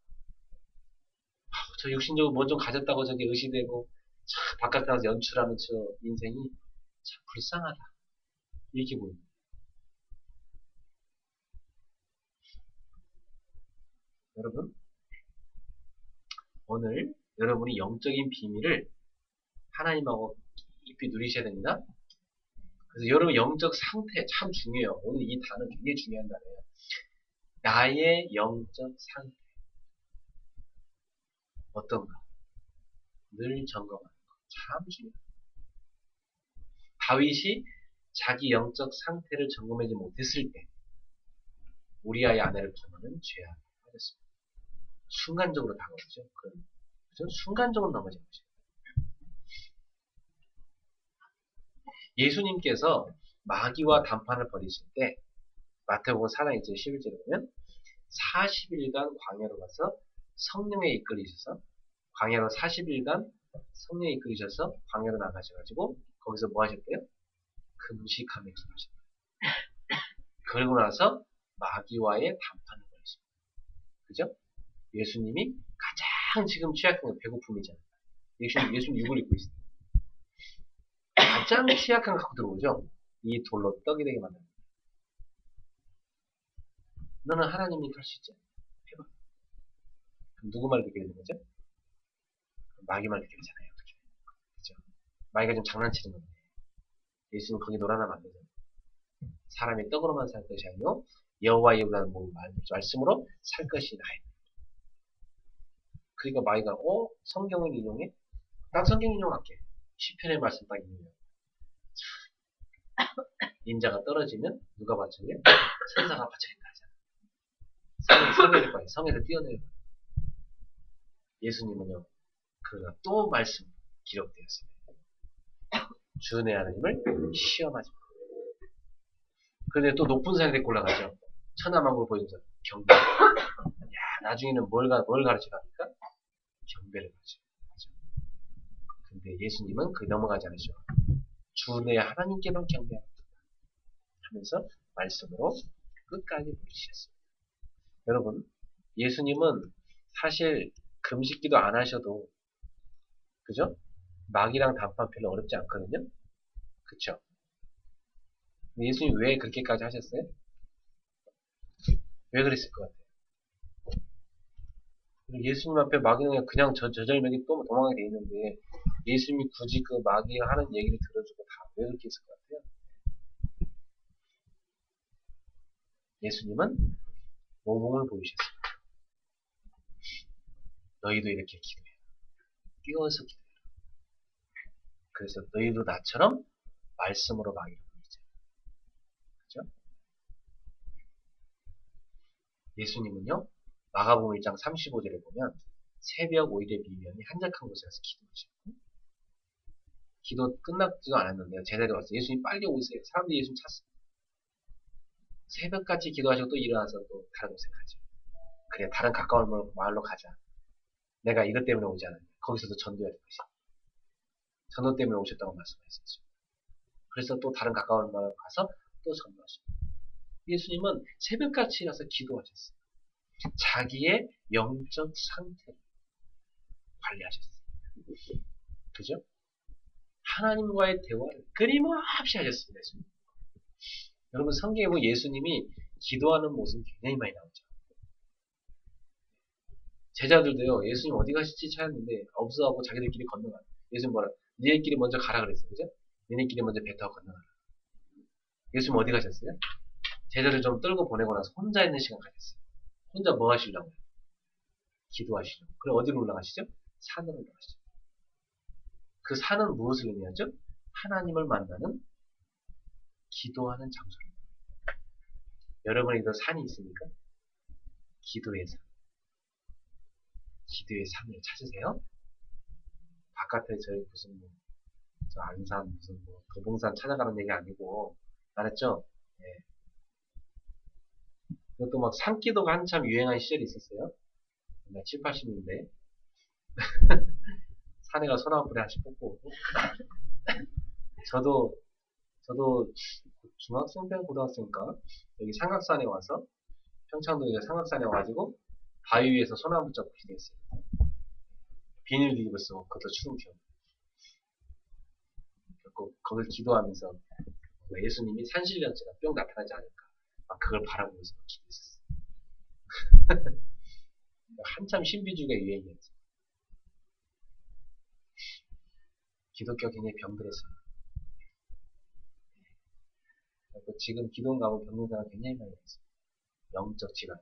저 육신적으로 뭐 좀 가졌다고 저게 의시되고, 참 바깥에 나가서 연출하는 저 인생이 참 불쌍하다. 이렇게 보입니다. 여러분, 오늘 여러분이 영적인 비밀을 하나님하고 깊이 누리셔야 됩니다. 그래서 여러분 영적 상태 참 중요해요. 오늘 이 단어 굉장히 중요한 단어예요. 나의 영적 상태 어떤가? 늘 점검하는 거 참 중요해요. 다윗이 자기 영적 상태를 점검하지 못했을 때 우리아의 아내를 범하는 죄악에 빠졌습니다. 순간적으로 다가오죠. 그죠? 순간적으로 넘어진 거죠. 예수님께서 마귀와 담판을 벌이실 때 마태복음 4장 11절에 보면 40일간 광야로 가서 성령에 이끌리셔서 광야로 40일간 성령에 이끌리셔서 광야로 나가셔가지고 거기서 뭐 하셨대요? 금식하며 기도하셨대요. 그러고 나서 마귀와의 담판을 벌이십니다. 그죠? 예수님이 가장 지금 취약한 건 배고픔이잖아요. 예수님 육을 입고 있어요. 가장 취약한 거 갖고 들어오죠? 이 돌로 떡이 되게 만듭니다. 너는 하나님이 할 수 있지? 해봐. 그럼 누구 말 듣게 되는 거죠? 마귀 말 듣게 되잖아요. 어떻게. 그죠? 마귀가 좀 장난치는 건데. 예수님 거기 놀아나면 안 되잖아요. 사람이 떡으로만 살 것이 아니요 여호와의 이름이라는 말씀으로 살 것이 나의. 그러니까 마귀가 성경을 인용해? 난 성경 인용할게. 시편의 말씀 딱 인용해. 인자가 떨어지면 누가 받쳐요? 천사가 받쳐진다 하잖아. 성에 될 거예요. 성에서 뛰어내릴 거예요. 예수님은요, 그가 또 말씀 기록되었습니다. 주 내 하나님을 시험하지 마. 그런데 또 높은 산에 데리고 올라가죠. 천하만국을 보여줘서 경배. 야, 나중에는 뭘 가르치라 합니까? 경배를 가르쳐. 근데 예수님은 그 넘어가지 않으셔. 주 내 하나님께만 경배하라 하면서 말씀으로 끝까지 부르셨습니다. 여러분, 예수님은 사실 금식기도 안 하셔도, 그죠? 마귀랑 담판 별로 어렵지 않거든요? 그쵸? 예수님 왜 그렇게까지 하셨어요? 왜 그랬을 것 같아요? 예수님 앞에 마귀는 그냥 저절명이 또 도망하게 돼 있는데, 예수님이 굳이 그 마귀가 하는 얘기를 들어주고 다 왜 그렇게 했을 것 같아요? 예수님은 모범을 보이셨습니다. 너희도 이렇게 기도해. 뛰어서 기도해. 그래서 너희도 나처럼 말씀으로 마귀를 보이자. 그죠? 예수님은요, 마가복음 1장 35절에 보면 새벽 오일의 미면이 한적한 곳에 가서 기도하시고 기도 끝나지도 않았는데요. 제자들이 왔어요. 예수님 빨리 오세요. 사람들이 예수님 찾습니다. 새벽같이 기도하시고 또 일어나서 또 다른 곳에 가죠. 그래, 다른 가까운 마을로 가자. 내가 이것 때문에 오지 않았냐. 거기서도 전도해야 될 것이다. 전도 때문에 오셨다고 말씀하셨습니다. 그래서 또 다른 가까운 마을 가서 또 전도하십니다. 예수님은 새벽같이 일어나서 기도하셨어요. 자기의 영적 상태를 관리하셨어요. 그죠? 하나님과의 대화를 끊임없이 하셨습니다. 예수님. 여러분 성경에 보면 예수님이 기도하는 모습이 굉장히 많이 나오죠. 제자들도요, 예수님 어디 가실지 찾았는데 없어하고 자기들끼리 건너가. 예수님 뭐라? 니네끼리 먼저 가라 그랬어요. 그죠? 니네끼리 먼저 배 타고 건너가라. 예수님 어디 가셨어요? 제자들 좀 떨고 보내고 나서 혼자 있는 시간 가졌어요. 혼자 뭐 하시려고요? 기도하시려고. 그럼 어디로 올라가시죠? 산으로 올라가시죠. 그 산은 무엇을 의미하죠? 하나님을 만나는 기도하는 장소입니다. 여러분에게도 산이 있습니까? 기도의 산. 기도의 산을 찾으세요. 바깥에 저희 무슨 뭐, 저 안산 무슨 뭐 도봉산 찾아가는 얘기 아니고, 알았죠? 네. 그것도 막 산기도가 한참 유행한 시절이 있었어요. 7, 80년대. 산에 가 소나무불에 하나씩 뽑고 오고. 저도 중학생 때 고등학생인가 여기 삼각산에 와서 평창도에 삼각산에 와가지고 바위 위에서 소나무 잡고 기도했어요. 비닐 뒤집어 쓰고 그것도 추운 기억. 거길 기도하면서 예수님이 산신령제가 뿅 나타나지 않을까 막 그걸 바라보면서 기도했었어요. 한참 신비주의가 유행이었어요. 기독교 굉장히 병들었어요. 지금 기도원 가면 병든 사람 굉장히 많이 있어요. 영적 질환.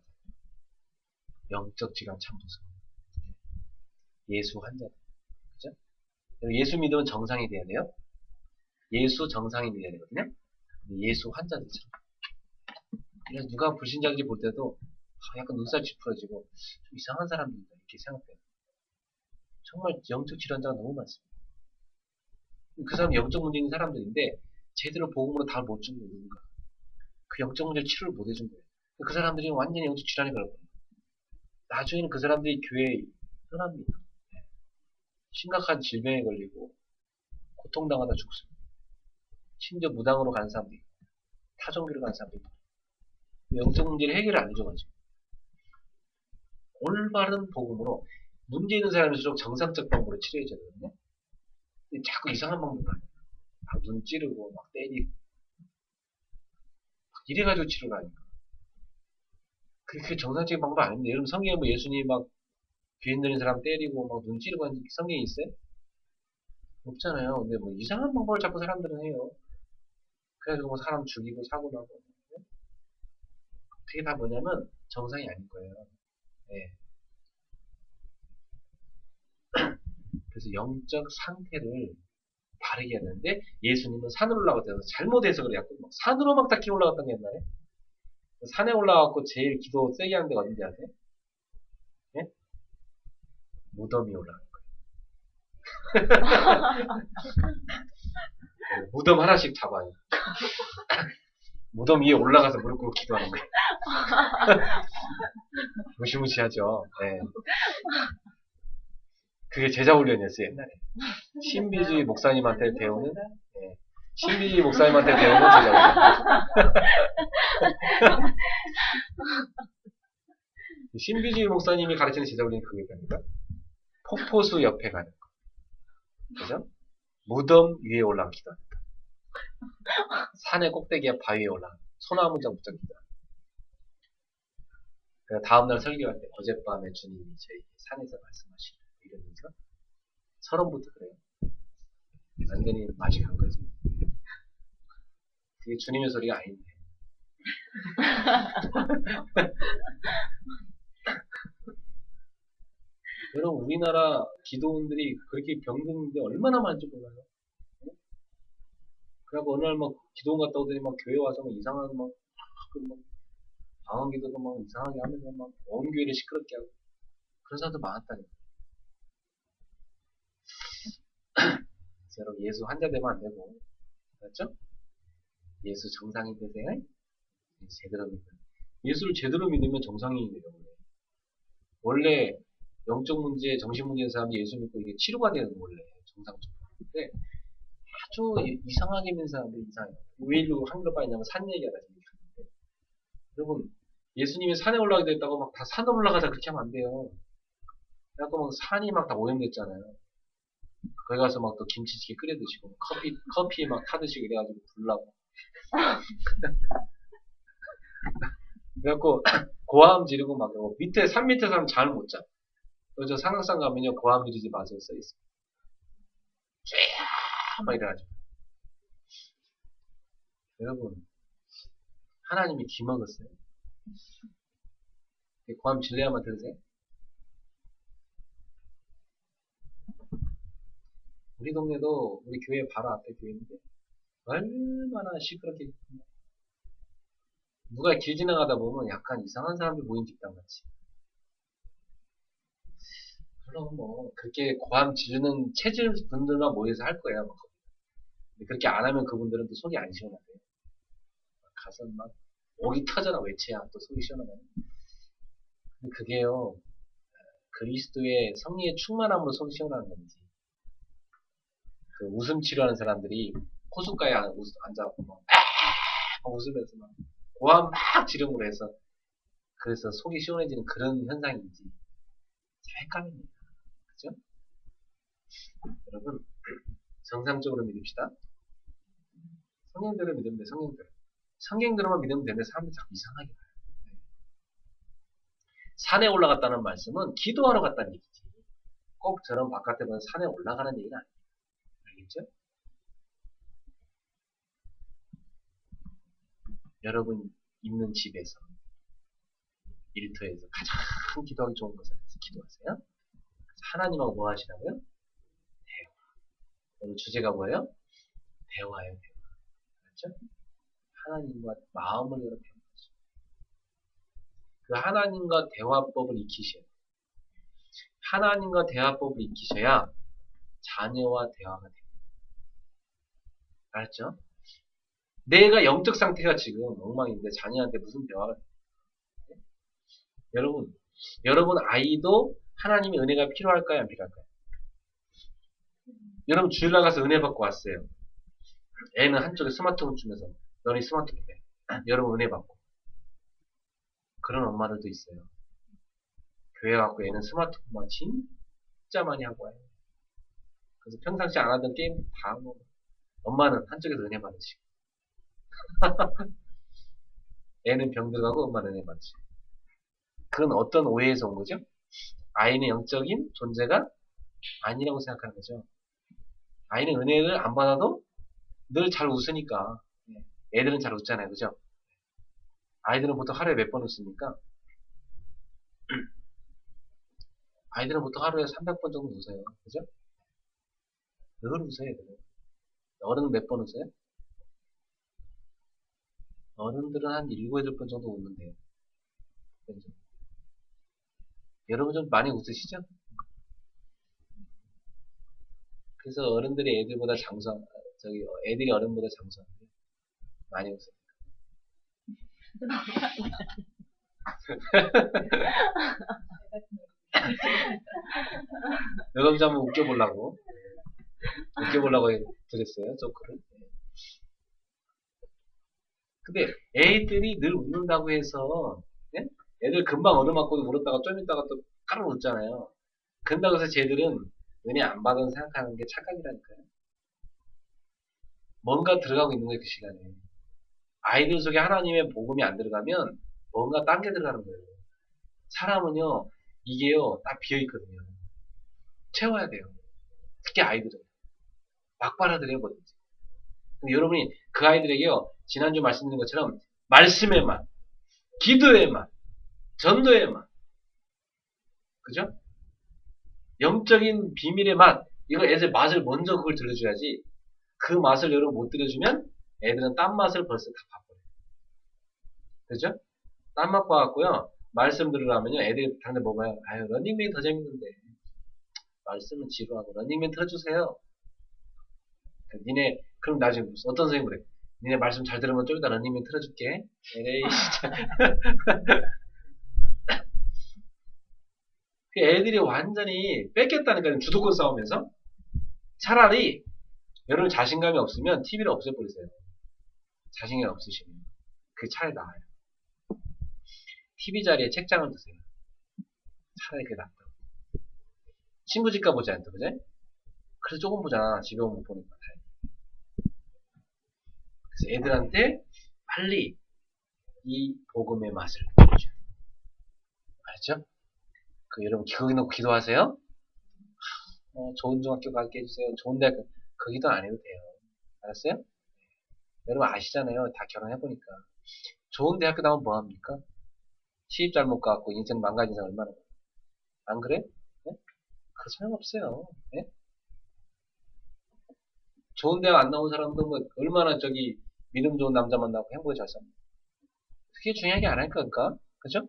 영적 질환 참 무서워요. 예수 환자들. 그죠? 예수 믿으면 정상이 돼야 돼요. 예수 정상이 돼야 되거든요. 예수 환자들처럼. 그래서 누가 불신자인지 볼 때도 약간 눈살 찌푸러지고 좀 이상한 사람들이다 이렇게 생각해요. 정말 영적 질환자가 너무 많습니다. 그 사람 영적 문제 있는 사람들인데 제대로 복음으로 다 못 준 거예요. 누군가. 그 영적 문제를 치료를 못 해준 거예요. 그 사람들이 완전히 영적 질환이 걸렸거든요. 나중에는 그 사람들이 교회에 떠납니다. 심각한 질병에 걸리고 고통당하다 죽습니다. 심지어 무당으로 간 사람도 있고 타종교로 간 사람도 있고 영적 문제를 해결을 안 해줘가지고 올바른 복음으로 문제 있는 사람일수록 정상적 방법으로 치료해줘야 되거든요. 근데 자꾸 이상한 방법을 하니까 막 눈 찌르고 막 때리고 막 이래가지고 치료를 하니까 그게 정상적인 방법 아닌데 여러분 성경에 뭐 예수님이 막 귀신 들린 사람 때리고 막 눈 찌르고 하는 성경에 있어요? 없잖아요. 근데 뭐 이상한 방법을 자꾸 사람들은 해요. 그래가지고 뭐 사람 죽이고 사고 나고 그게 다 뭐냐면 정상이 아닌 거예요. 네. 그래서 영적 상태를 바르게 해야 되는데 예수님은 산으로 올라가서 잘못 해석을 해갖고 막 산으로 막 닿게 올라갔던 게 옛날에 산에 올라가고 제일 기도 세게 하는 데가 어딘지 아세요? 예? 무덤 위에 올라가는 거예요. 무덤 하나씩 잡아요. 무덤 위에 올라가서 무릎 꿇고 기도하는 거예요. 무시무시하죠. 네. 그게 제자 훈련이었어요 옛날에. 신비주의 목사님한테 배우는 네. 신비주의 목사님한테 배우는 제자 훈련. 신비주의 목사님이 가르치는 제자 훈련이 그거니까 폭포수 옆에 가는 거. 그죠? 무덤 위에 올라가 기도하는 거. 산의 꼭대기에 바위에 올라가 소나무장 붙잡 기도하는 거. 다음날 설교할 때 어젯밤에 주님이 저에게 산에서 말씀하시고 이러면서 서론부터 그래요. 완전히 맛이 간 거죠. 그게 주님의 소리가 아닌데. 여러분 우리나라 기도원들이 그렇게 병드는데 얼마나 많은지 몰라요. 그래갖고 어느 날 막 기도원 갔다 오더니 막 교회 와서 막 이상한 막 방언 기도도 막 이상하게 하면서 막 온 교회를 시끄럽게 하고 그런 사람도 많았다니까. 그래서 여러분 예수 환자 되면 안 되고 맞죠? 예수 정상이 되세요. 제대로 믿는 예수를 제대로 믿으면 정상인이 돼요. 원래 영적 문제, 정신 문제 있는 사람이 예수 믿고 이게 치료가 되는 거 원래 정상적으로. 근데 아주 이상하게 믿는 사람들이 이상해요. 왜 이러고 한글로 빠지냐면 산 얘기하다 지금. 여러분, 예수님이 산에 올라가게 됐다고 막 다 산으로 올라가자 그렇게 하면 안 돼요. 그래갖고 막 산이 막 다 오염됐잖아요. 거기 가서 막 또 김치찌개 끓여 드시고, 커피 막 타드시고 이래가지고 불나고. 그래갖고, 고함 지르고 막, 밑에, 산 밑에 사람 잠을 못 자. 저 상강산 가면요, 고함 지르지 마세요, 써있어요. 쫙! 막 이래가지고. 여러분, 하나님이 기먹었어요. 고함 질려야만 들으세요? 우리 동네도, 우리 교회 바로 앞에 교회인데, 얼마나 시끄럽게, 누가 길 지나가다 보면 약간 이상한 사람들 모인 집단 같이. 물론 뭐, 그렇게 고함 지르는 체질 분들만 모여서 할 거예요. 뭐. 그렇게 안 하면 그분들은 또 속이 안 시원하대요. 가서 막, 목이 터져라 외쳐야 또 속이 시원하다. 근데 그게요, 그리스도의 성리의 충만함으로 속이 시원한 건지, 그 웃음 치료하는 사람들이 호숫가에 앉아갖고 막, 웃으면서 막, 고함 막 지름으로 해서, 그래서 속이 시원해지는 그런 현상인지, 잘 헷갈립니다. 그죠? 여러분, 정상적으로 믿읍시다. 성경대로 믿으면 돼, 성경대로. 성경대로만 믿으면 되는데 사람들이 자꾸 이상하게 봐요. 산에 올라갔다는 말씀은 기도하러 갔다는 얘기지. 꼭 저런 바깥에 보면 산에 올라가는 얘기는 아니에요. 알겠죠? 여러분 있는 집에서, 일터에서 가장 기도하기 좋은 것을 해서 기도하세요. 하나님하고 뭐 하시라고요? 대화. 오늘 주제가 뭐예요? 대화예요, 대화. 그렇죠? 하나님과 마음을 열어 대화하시죠. 그 하나님과 대화법을 익히셔야 돼요. 하나님과 대화법을 익히셔야 자녀와 대화가 됩니다. 알았죠? 내가 영적 상태가 지금 엉망인데 자녀한테 무슨 대화가 돼요? 여러분 아이도 하나님의 은혜가 필요할까요? 안 필요할까요? 여러분 주일날 가서 은혜 받고 왔어요. 애는 한쪽에 스마트폰 주면서 너네 스마트폰 해. 여러분 은혜 받고. 그런 엄마들도 있어요. 교회 갖고 애는 스마트폰만 진짜 많이 하고 와요. 그래서 평상시 안 하던 게임 다 하고 엄마는 한쪽에서 은혜 받으시고 애는 병들어가고 엄마는 은혜 받으시고. 그건 어떤 오해에서 온 거죠? 아이는 영적인 존재가 아니라고 생각하는 거죠. 아이는 은혜를 안 받아도 늘 잘 웃으니까. 애들은 잘 웃잖아요. 그죠? 아이들은 보통 하루에 몇 번 웃습니까? 아이들은 보통 하루에 300번 정도 웃어요. 그죠? 늘 웃어요. 애들은. 어른은 몇 번 웃어요? 어른들은 한 7, 8번 정도 웃는데요. 그죠? 여러분 좀 많이 웃으시죠? 그래서 어른들이 애들보다 애들이 어른보다 장수한데 많이 웃어요. 여러분 좀 한번 웃겨보려고 드렸어요, 조크를. 근데 애들이 늘 웃는다고 해서, 네? 애들 금방 얻어맞고도 울었다가 좀 있다가 또 까르르 웃잖아요. 그런다고 해서 쟤들은 은혜 안 받은 생각하는 게 착각이라니까요. 뭔가 들어가고 있는 거예요, 그 시간에. 아이들 속에 하나님의 복음이 안 들어가면 뭔가 딴 게 들어가는 거예요. 사람은요, 이게요, 딱 비어있거든요. 채워야 돼요. 특히 아이들은. 막 빨아들여요, 뭐든지. 여러분이 그 아이들에게요, 지난주 말씀드린 것처럼, 말씀의 맛, 기도의 맛, 전도의 맛. 그죠? 영적인 비밀의 맛, 이거 애들 맛을 먼저 그걸 들려줘야지, 그 맛을 여러분 못 들려주면, 애들은 딴 맛을 벌써 다 봐버려요. 그죠? 딴 맛 봐갖고요, 말씀 들으려면요, 애들이 당장 뭐 봐요? 아유, 런닝맨이 더 재밌는데. 말씀은 지루하고, 런닝맨 틀어주세요. 니네, 그럼 나중에 어떤 선생님 그래? 니네 말씀 잘 들으면 좀 이따 런닝맨 틀어줄게. 에이, 진짜. 애들이 완전히 뺏겼다니까요. 주도권 싸움에서. 차라리 여러분 자신감이 없으면 TV를 없애버리세요. 자신감이 없으시면. 그게 차라리 나아요. TV 자리에 책장을 두세요. 차라리 그게 낫다고. 친구 집 가보지 않다, 그제? 그래서 조금 보잖아. 집에 오면 못 보니까. 그래서 애들한테 빨리 이 복음의 맛을 보여줘요. 알았죠? 여러분 거기 놓고 기도하세요. 좋은 중학교 가게 해주세요. 좋은 대학교. 그 기도 안 해도 돼요. 알았어요? 여러분 아시잖아요. 다 결혼해보니까. 좋은 대학교 나오면 뭐합니까? 시집 잘못 가고 인생 망가진 사람 얼마나 많아요. 안 그래? 네? 그 소용없어요. 네? 좋은 대학 안 나온 사람도 뭐 얼마나 믿음 좋은 남자 만나고 행복에 잘 삽니다. 그게 중요하게 안 할까, 그러니까? 그죠?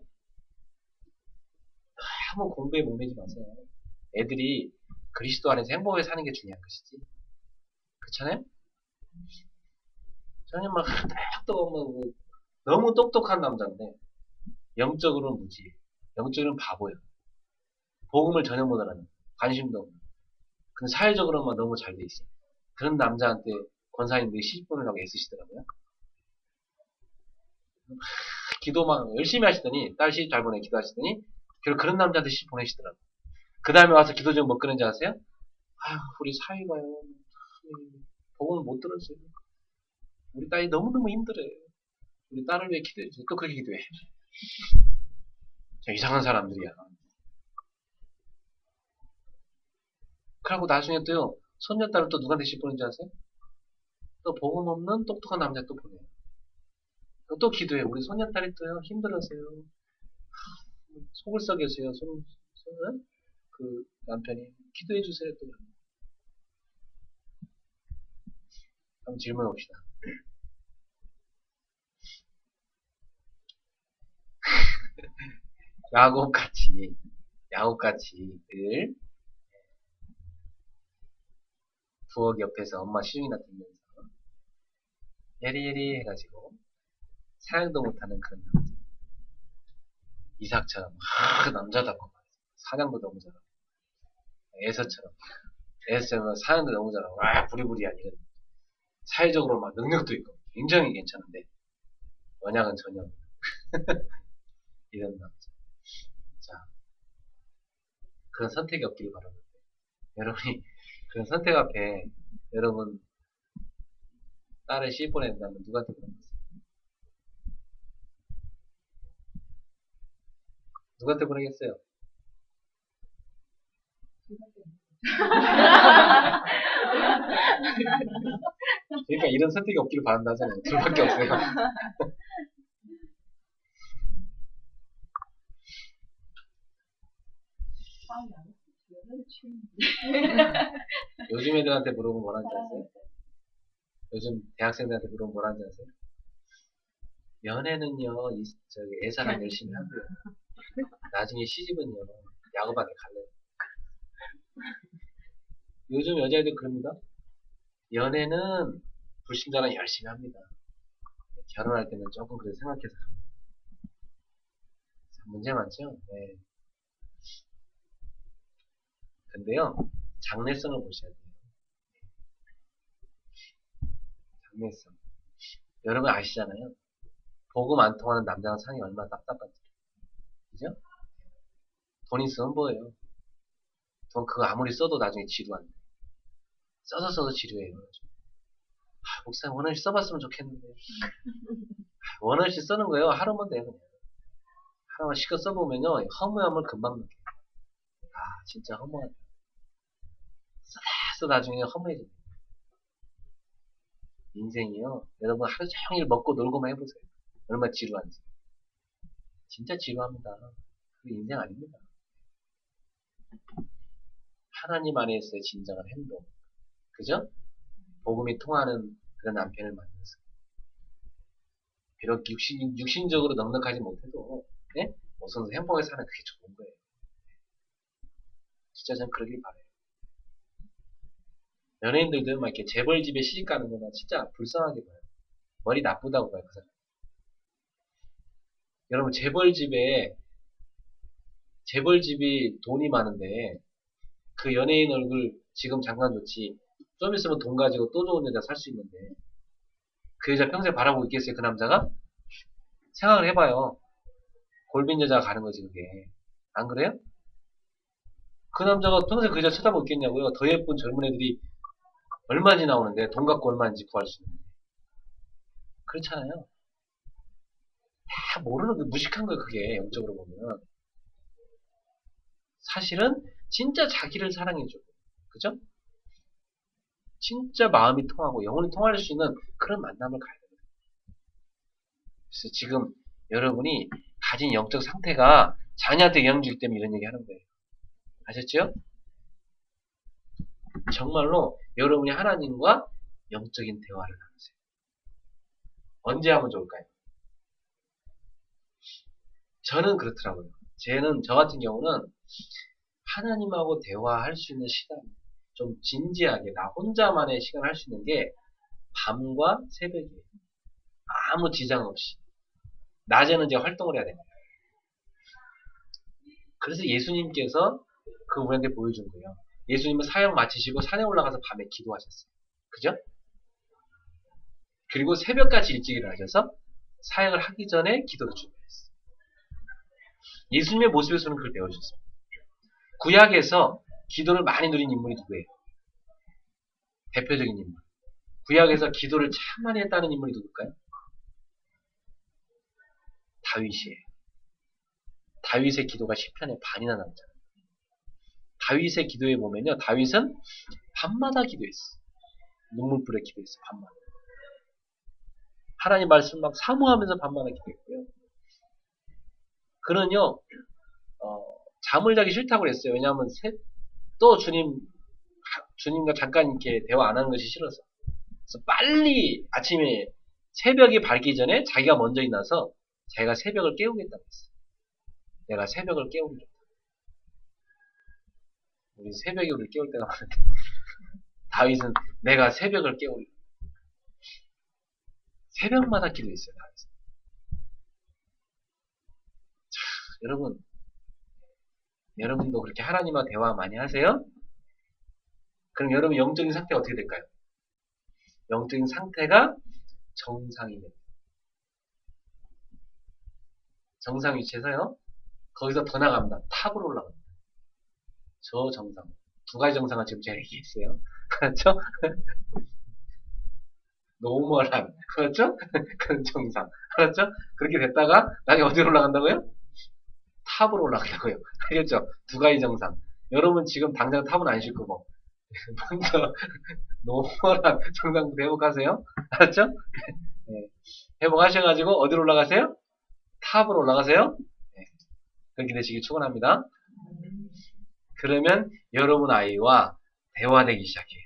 한번 공부에 목매지 마세요. 애들이 그리스도 안에서 행복하게 사는 게 중요한 것이지. 그렇잖아요? 저는 막 똑똑하고 너무 똑똑한 남자인데 영적으로는 무지해. 영적으로는 바보야. 복음을 전혀 못 알아요. 관심도 없고. 근데 사회적으로만 너무 잘 돼 있어. 그런 남자한테 권사님들이 시집보내려고 애쓰시더라고요. 기도 막 열심히 하시더니 딸 시집 잘 보내 기도하시더니 결국 그런 남자한테 시집 보내시더라고요. 그 다음에 와서 기도 좀 뭐 그런지 아세요? 아휴 우리 사위가요. 복음을 못 들었어요. 우리 딸이 너무너무 힘들어요. 우리 딸을 위해 기도해주세요. 또 그렇게 기도해. 저 이상한 사람들이야. 그러고 나중에 또요, 손녀딸을 또 누구한테 시집보낸지 아세요? 또 복음 없는 똑똑한 남자 또 보내요. 또 기도해. 우리 손녀딸이 또요, 힘들어서요. 속을 썩여서요, 그 남편이. 기도해주세요, 또. 한번 질문해 봅시다. 야곱같이 늘 부엌 옆에서 엄마 시중이나 들면서 예리예리 해가지고 사냥도 못하는 그런 남자. 이삭처럼 남자답고 사냥도 너무 잘하고 에서처럼 사냥도 너무 잘하고 부리부리한 이런 사회적으로 막 능력도 있고 굉장히 괜찮은데 언약은 전혀 이런 남자. 자, 그런 선택이 없기를 바랍니다. 여러분이 그런 선택 앞에 여러분 딸을 시집 보낸다면 누구한테 보내겠어요? 누구한테 보내겠어요? 그러니까 이런 선택이 없기를 바란다 하잖아요. 둘밖에 없어요. 요즘 애들한테 물어보면 뭐라는지 아세요? 요즘 대학생들한테 물어보면 뭐라는지 아세요? 연애는요, 애사랑 열심히 하고요. 나중에 시집은요, 야구반에 갈래요. 요즘 여자애들 그럽니다. 연애는 불신자랑 열심히 합니다. 결혼할 때는 조금 그래도 생각해서 합니다. 문제 많죠? 네. 근데요, 장래성을 보셔야 돼요. 장래성. 여러분 아시잖아요. 복음 안 통하는 남자랑 사는 게 얼마나 답답한지. 그죠? 돈 있으면 뭐예요? 돈 그거 아무리 써도 나중에 지루한데. 써서 지루해요. 목사님 원어시 써봤으면 좋겠는데. 원어시 쓰는 거예요. 하루만 돼요. 그냥. 하루만 시켜 써보면요. 허무함을 금방 느껴요. 진짜 허무하다. 써서 나중에 허무해집니다. 인생이요. 여러분 하루 종일 먹고 놀고만 해보세요. 얼마나 지루한지. 진짜 지루합니다. 그게 인생 아닙니다. 하나님 안에서의 진정한 행복. 그죠? 복음이 통하는 그런 남편을 만나서. 비록 육신적으로 넉넉하지 못해도, 네? 우선 행복하게 사는 그게 좋은 거예요. 진짜 전 그러길 바래요. 연예인들도 막 이렇게 재벌집에 시집 가는 거나 진짜 불쌍하게 봐요. 머리 나쁘다고 봐요, 그 사람. 여러분, 재벌집이 돈이 많은데, 그 연예인 얼굴 지금 잠깐 좋지, 좀 있으면 돈 가지고 또 좋은 여자 살 수 있는데 그 여자 평생 바라보고 있겠어요? 그 남자가? 생각을 해봐요. 골빈 여자가 가는 거지 그게. 안 그래요? 그 남자가 평생 그 여자 쳐다보고 있겠냐고요. 더 예쁜 젊은 애들이 얼마인지 나오는데 돈 갖고 얼마인지 구할 수 있는데. 그렇잖아요. 다 모르는 게 무식한 거예요 그게 영적으로 보면. 사실은 진짜 자기를 사랑해줘. 그죠? 진짜 마음이 통하고 영혼이 통할 수 있는 그런 만남을 가야 됩니다. 그래서 지금 여러분이 가진 영적 상태가 자녀한테 영향 주기 때문에 이런 얘기 하는 거예요. 아셨죠? 정말로 여러분이 하나님과 영적인 대화를 나누세요. 언제 하면 좋을까요? 저는 그렇더라고요. 저 같은 경우는 하나님하고 대화할 수 있는 시간, 좀 진지하게 나 혼자만의 시간을 할 수 있는 게 밤과 새벽이에요. 아무 지장 없이. 낮에는 이제 활동을 해야 됩니다. 그래서 예수님께서 그 우리한테 보여준 거예요. 예수님은 사역 마치시고 산에 올라가서 밤에 기도하셨어요. 그죠? 그리고 새벽까지 일찍 일어나셔서 사역을 하기 전에 기도를 준비했어요. 예수님의 모습에서는 그걸 배워주셨습니다. 구약에서 기도를 많이 누린 인물이 누구예요? 대표적인 인물. 구약에서 기도를 참 많이 했다는 인물이 누굴까요? 다윗이에요. 다윗의 기도가 시편의 반이나 나오잖아요. 다윗의 기도에 보면요. 다윗은 밤마다 기도했어. 눈물불에 기도했어. 밤마다. 하나님 말씀 막 사모하면서 밤마다 기도했고요. 그는요. 잠을 자기 싫다고 그랬어요. 왜냐하면 또 주님과 잠깐 이렇게 대화 안 하는 것이 싫어서. 그래서 빨리 아침에 새벽이 밝기 전에 자기가 먼저 일어나서 자기가 새벽을 깨우겠다고 했어요. 내가 새벽을 깨우겠다. 우리 새벽에 우리를 깨울 때가 많은데 다윗은 내가 새벽을 깨우리. 새벽마다 기도했어요. 다윗은. 여러분, 여러분도 그렇게 하나님과 대화 많이 하세요? 그럼 여러분 영적인 상태가 어떻게 될까요? 영적인 상태가 정상이 됩니다. 정상 위치에서요. 거기서 더 나갑니다. 탑으로 올라갑니다. 저 정상. 두 가지 정상을 지금 제가 얘기했어요. 그렇죠? 노멀한. 그렇죠? 그런 정상. 그렇죠? 그렇게 됐다가 나중에 어디로 올라간다고요? 탑으로 올라간다고요. 알겠죠? 두 가지 정상. 여러분 지금 당장 탑은 아니실 거고 먼저 노멀한 정상부터 회복하세요. 알았죠? 네. 회복하셔가지고 어디로 올라가세요? 탑으로 올라가세요. 네. 그렇게 되시길 축원합니다. 그러면 여러분 아이와 대화되기 시작해요.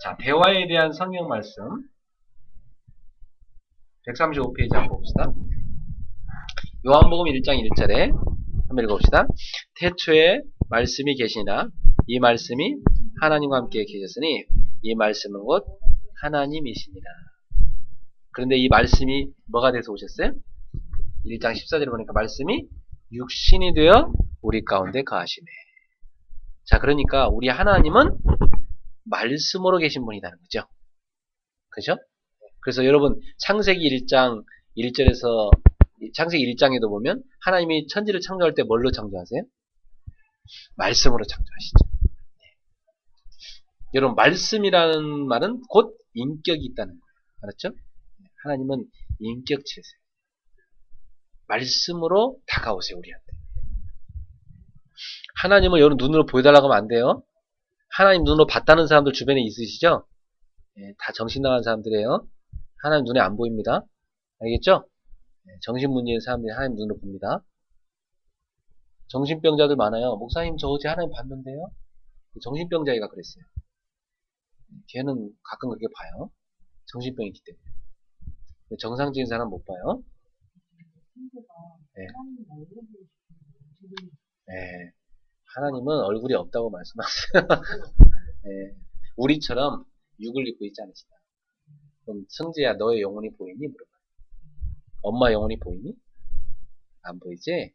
자, 대화에 대한 성경 말씀 135페이지 한번 봅시다. 요한복음 1장 1절에 한번 읽어봅시다. 태초에 말씀이 계시니라 이 말씀이 하나님과 함께 계셨으니 이 말씀은 곧 하나님이시니라. 그런데 이 말씀이 뭐가 돼서 오셨어요? 1장 14절에 보니까 말씀이 육신이 되어 우리 가운데 거하시네. 자, 그러니까 우리 하나님은 말씀으로 계신 분이라는 거죠. 그죠? 그래서 여러분 창세기 1장 1절에서 창세기 1장에도 보면 하나님이 천지를 창조할 때 뭘로 창조하세요? 말씀으로 창조하시죠. 여러분 말씀이라는 말은 곧 인격이 있다는 거예요. 알았죠? 하나님은 인격체세요. 말씀으로 다가오세요 우리한테. 하나님을 여러분 눈으로 보여달라고 하면 안 돼요. 하나님 눈으로 봤다는 사람들 주변에 있으시죠? 네, 다 정신 나간 사람들이에요. 하나님 눈에 안 보입니다. 알겠죠? 네, 정신문제인 사람들이 하나님 눈으로 봅니다. 정신병자들 많아요. 목사님 저 어제 하나님 봤는데요. 정신병자애가 그랬어요. 걔는 가끔 그렇게 봐요. 정신병이 있기 때문에. 정상적인 사람 못 봐요. 네. 네. 하나님은 얼굴이 없다고 말씀하세요. 네. 우리처럼 육을 입고 있지 않으시다. 그럼 승재야 너의 영혼이 보이니? 물어봐요. 엄마 영혼이 보이니? 안 보이지?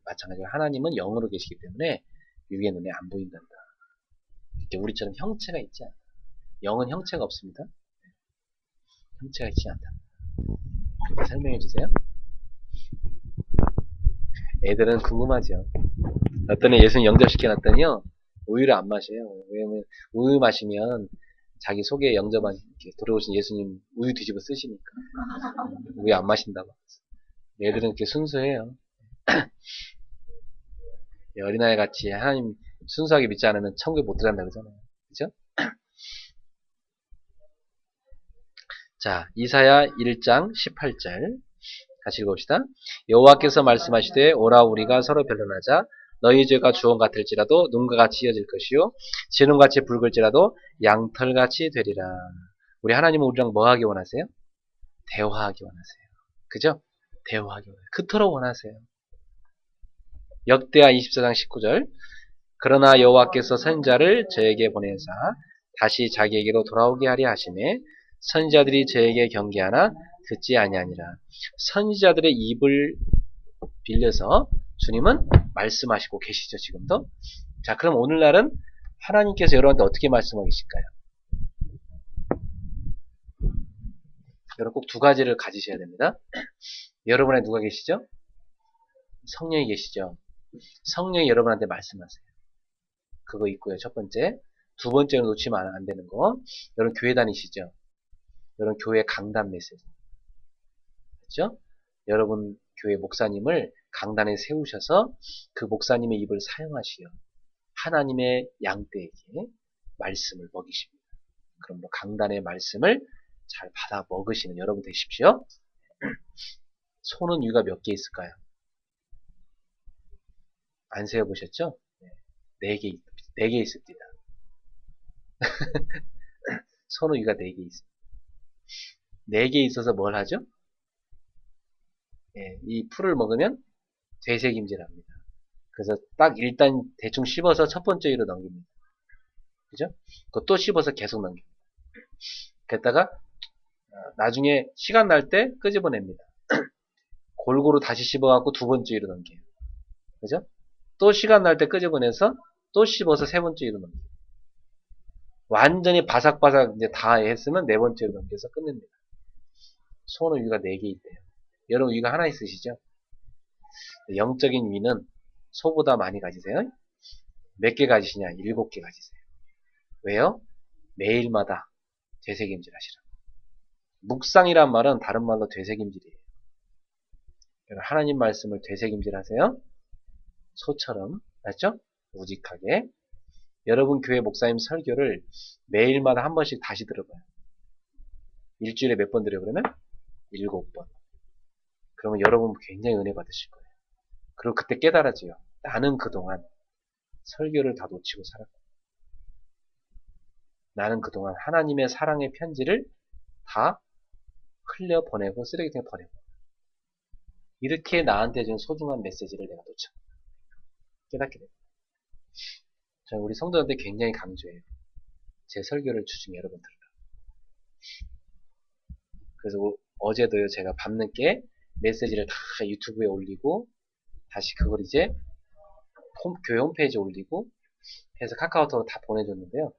마찬가지로 하나님은 영으로 계시기 때문에 육의 눈에 안 보인단다. 이렇게 우리처럼 형체가 있지 않아. 영은 형체가 없습니다. 형체가 있지 않다. 그렇게 설명해 주세요. 애들은 궁금하죠. 어떤 애 예수님 영접시켜놨더니요, 우유를 안 마셔요. 왜냐면 우유 마시면 자기 속에 영접한 이렇게 들어오신 예수님 우유 뒤집어 쓰시니까 우유 안 마신다고. 애들은 이렇게 순수해요. 어린아이 같이 하나님 순수하게 믿지 않으면 천국에 못 들어간다 그러잖아요. 그죠? 자, 이사야 1장 18절 같이 읽어봅시다. 여호와께서 말씀하시되 오라 우리가 서로 변론하자. 너희 죄가 주홍 같을지라도 눈과 같이 이어질 것이요 진홍같이 붉을지라도 양털같이 되리라. 우리 하나님은 우리랑 뭐 하기 원하세요? 대화하기 원하세요. 그죠? 대화하기 원하세요. 그토록 원하세요. 역대하 24장 19절 그러나 여호와께서 선지자를 저에게 보내사 다시 자기에게로 돌아오게 하려 하시매 선지자들이 저에게 경계하나 듣지 아니하니라. 선지자들의 입을 빌려서 주님은 말씀하시고 계시죠, 지금도. 자, 그럼 오늘날은 하나님께서 여러분한테 어떻게 말씀하고 계실까요? 여러분 꼭 두 가지를 가지셔야 됩니다. 여러분에 누가 계시죠? 성령이 계시죠. 성령이 여러분한테 말씀하세요. 그거 있고요, 첫 번째. 두 번째로 놓치면 안 되는 거. 여러분 교회 다니시죠? 여러분 교회 강단 메시지. 그렇죠? 여러분 교회 목사님을 강단에 세우셔서 그 목사님의 입을 사용하시어 하나님의 양떼에게 말씀을 먹이십니다. 그럼 뭐 강단의 말씀을 잘 받아 먹으시는 여러분 되십시오. 손은 위가 몇 개 있을까요? 안 세어보셨죠? 네 개 있습니다. 손은 위가 4개 있습니다. 4개 있어서 뭘 하죠? 이 풀을 먹으면 되새김질합니다. 그래서 딱 일단 대충 씹어서 첫 번째 위로 넘깁니다. 그죠? 그거 또 씹어서 계속 넘깁니다. 그랬다가 나중에 시간 날 때 끄집어냅니다. 골고루 다시 씹어갖고 두 번째 위로 넘겨요. 그죠? 또 시간 날 때 끄집어내서 또 씹어서 세 번째 위로 넘겨요. 완전히 바삭바삭 이제 다 했으면 네 번째로 넘겨서 끝냅니다. 손은 위가 4개 있대요. 여러분 위가 하나 있으시죠? 영적인 위는 소보다 많이 가지세요. 몇 개 가지시냐? 7개 가지세요. 왜요? 매일마다 되새김질 하시라고. 묵상이란 말은 다른 말로 되새김질이에요. 하나님 말씀을 되새김질 하세요. 소처럼, 맞죠? 우직하게. 여러분 교회 목사님 설교를 매일마다 한 번씩 다시 들어봐요. 일주일에 몇 번 들어요, 그러면? 7번. 그러면 여러분 굉장히 은혜 받으실 거예요. 그리고 그때 깨달아져요. 나는 그동안 설교를 다 놓치고 살았고, 나는 그동안 하나님의 사랑의 편지를 다 흘려보내고 쓰레기통에 버리고, 이렇게 나한테 준 소중한 메시지를 내가 놓쳐 깨닫게 됩니다. 저는 우리 성도한테 굉장히 강조해요. 제 설교를 주중에 여러분 들으라. 그래서 어제도요, 제가 밤늦게 메시지를 다 유튜브에 올리고, 다시 그걸 이제 교회 홈페이지에 올리고 해서 카카오톡으로 다 보내줬는데요.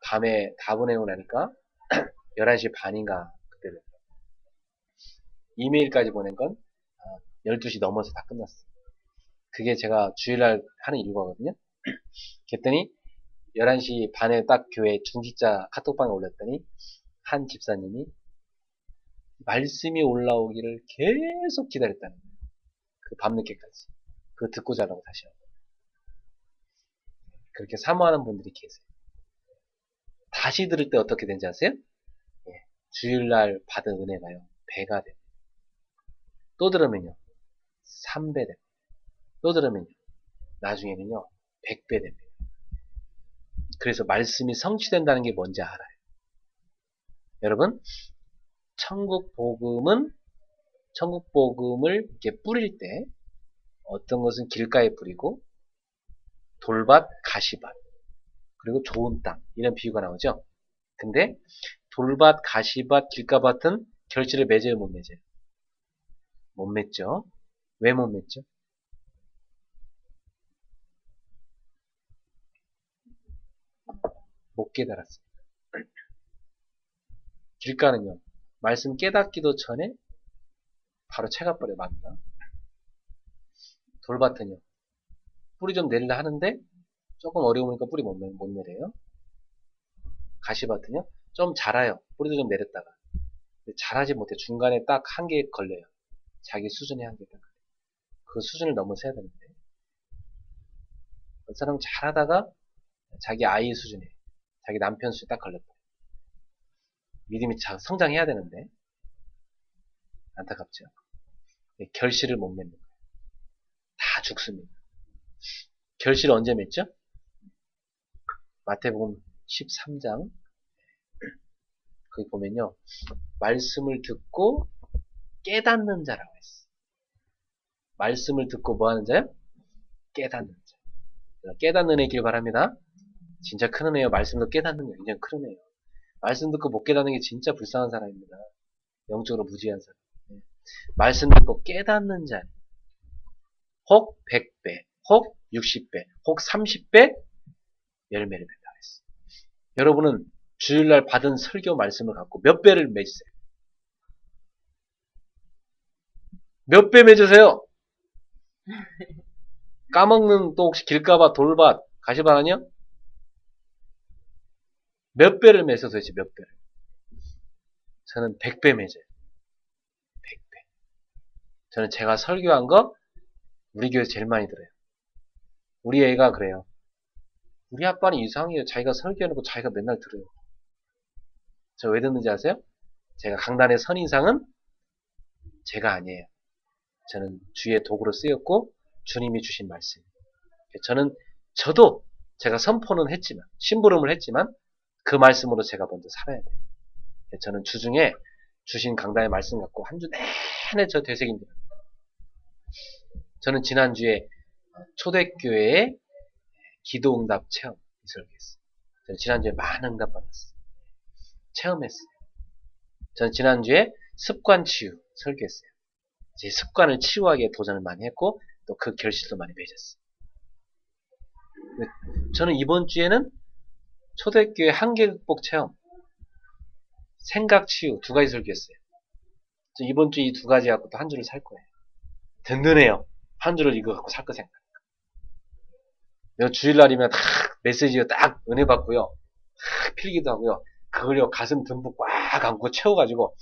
밤에 다 보내고 나니까 11시 반인가 그때는 이메일까지 보낸 건 12시 넘어서 다 끝났어요. 그게 제가 주일날 하는 일과거든요. 그랬더니 11시 반에 딱 교회 중직자 카톡방에 올렸더니 한 집사님이 말씀이 올라오기를 계속 기다렸다는 거예요. 그 밤늦게까지. 그거 듣고 자라고 다시 하고. 그렇게 사모하는 분들이 계세요. 다시 들을 때 어떻게 되는지 아세요? 주일날 받은 은혜가요, 배가 됩니다. 또 들으면요, 3배 됩니다. 또 들으면요, 나중에는요, 100배 됩니다. 그래서 말씀이 성취된다는 게 뭔지 알아요. 여러분, 천국 복음을 이렇게 뿌릴 때, 어떤 것은 길가에 뿌리고, 돌밭, 가시밭, 그리고 좋은 땅, 이런 비유가 나오죠. 근데, 돌밭, 가시밭, 길가밭은 결실을 맺어요, 못 맺어요? 못 맺죠. 왜 못 맺죠? 못 깨달았어요. 길가는요, 말씀 깨닫기도 전에 바로 채가버려 맙니다. 돌밭은요, 뿌리 좀 내리려 하는데 조금 어려우니까 뿌리 못 내려요. 가시밭은요, 좀 자라요. 뿌리도 좀 내렸다가. 자라지 못해. 중간에 딱 한계에 걸려요. 자기 수준의 한계에 딱 걸려요. 그 수준을 넘어서야 되는데. 그 사람은 잘하다가 자기 아이 수준에, 자기 남편 수준에 딱 걸렸다. 믿음이 성장해야 되는데. 안타깝죠. 결실을 못 맺는 거예요. 다 죽습니다. 결실을 언제 맺죠? 마태복음 13장 거기 보면요, 말씀을 듣고 깨닫는 자라고 했어. 말씀을 듣고 뭐 하는 자요? 깨닫는 자. 깨닫는 애길 바랍니다. 진짜 큰 은혜요. 말씀도 깨닫는 게 굉장히 큰 은혜요. 말씀 듣고 못 깨닫는 게 진짜 불쌍한 사람입니다. 영적으로 무지한 사람. 말씀 듣고 깨닫는 자, 혹 100배, 혹 60배, 혹 30배 열매를 맺다 했어. 여러분은 주일날 받은 설교 말씀을 갖고 몇 배를 맺으세요? 몇 배 맺으세요? 까먹는 또 혹시 길가밭, 돌밭, 가시밭 아니야? 몇 배를 맺어서 도대체 몇 배를? 저는 100배 맺어요. 100배. 저는 제가 설교한 거 우리 교회에서 제일 많이 들어요. 우리 애가 그래요. 우리 아빠는 이상해요. 자기가 설교해놓고 자기가 맨날 들어요. 저 왜 듣는지 아세요? 제가 강단의 선인상은 제가 아니에요. 저는 주의 도구로 쓰였고 주님이 주신 말씀. 저도 제가 선포는 했지만, 심부름을 했지만 그 말씀으로 제가 먼저 살아야 돼요. 저는 주중에 주신 강단의 말씀 갖고 한 주 내내 저 되새깁니다. 저는 지난주에 초대교회의 기도응답 체험 설교했어요. 저는 지난주에 많은 응답 받았어요. 체험했어요. 저는 지난주에 습관 치유 설교했어요. 제 습관을 치유하기에 도전을 많이 했고 또 그 결실도 많이 맺었어요. 저는 이번 주에는 초대교회 한계 극복 체험, 생각 치유 두 가지 설교했어요. 이번 주 이 두 가지 갖고 또 한 주를 살 거예요. 든든해요. 한 주를 이거 갖고 살 거 생각. 내가 주일날이면 딱 메시지가 딱 은혜 받고요. 딱 필기도 하고요. 그걸요 가슴 듬뿍 꽉 안고 채워가지고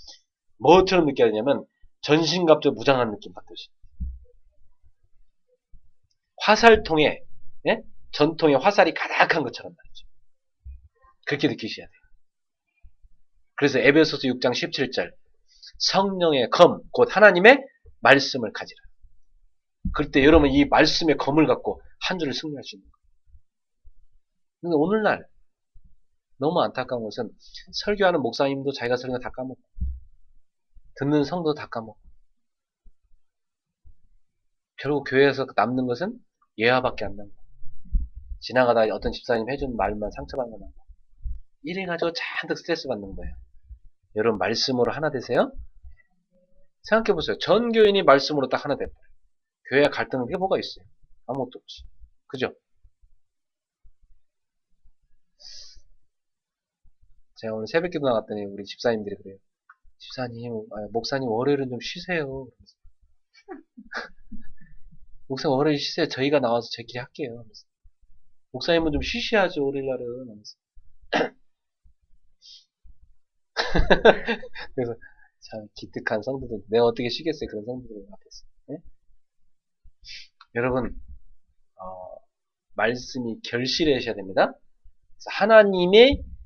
뭐처럼 느껴지냐면 전신갑주 무장한 느낌 받듯이. 화살통에 예? 전통에 화살이 가득한 것처럼 말이죠. 그렇게 느끼셔야 돼요. 그래서 에베소서 6장 17절 성령의 검, 곧 하나님의 말씀을 가지라. 그럴 때 여러분 이 말씀의 검을 갖고 한 주를 승리할 수 있는 거예요. 근데 오늘날 너무 안타까운 것은 설교하는 목사님도 자기가 설교 다 까먹고 듣는 성도 다 까먹고 결국 교회에서 남는 것은 예화밖에 안 남고 지나가다 어떤 집사님 해준 말만 상처받는 거 남고 이래가지고 잔뜩 스트레스 받는 거예요. 여러분 말씀으로 하나 되세요? 생각해보세요. 전 교인이 말씀으로 딱 하나 됐어요. 교회와 갈등은 게 뭐가 있어요? 아무것도 없지. 그죠? 제가 오늘 새벽기도 나갔더니 우리 집사님들이 그래요. 집사님, 목사님 월요일은 좀 쉬세요. 목사님 월요일 쉬세요. 저희가 나와서 저희끼리 할게요. 목사님은 좀 쉬셔야죠. 월요일날은. 그래서 참 기특한 성도들. 내가 어떻게 쉬겠어요. 그런 성도들 앞에서. 네? 여러분 말씀이 결실하셔야 됩니다.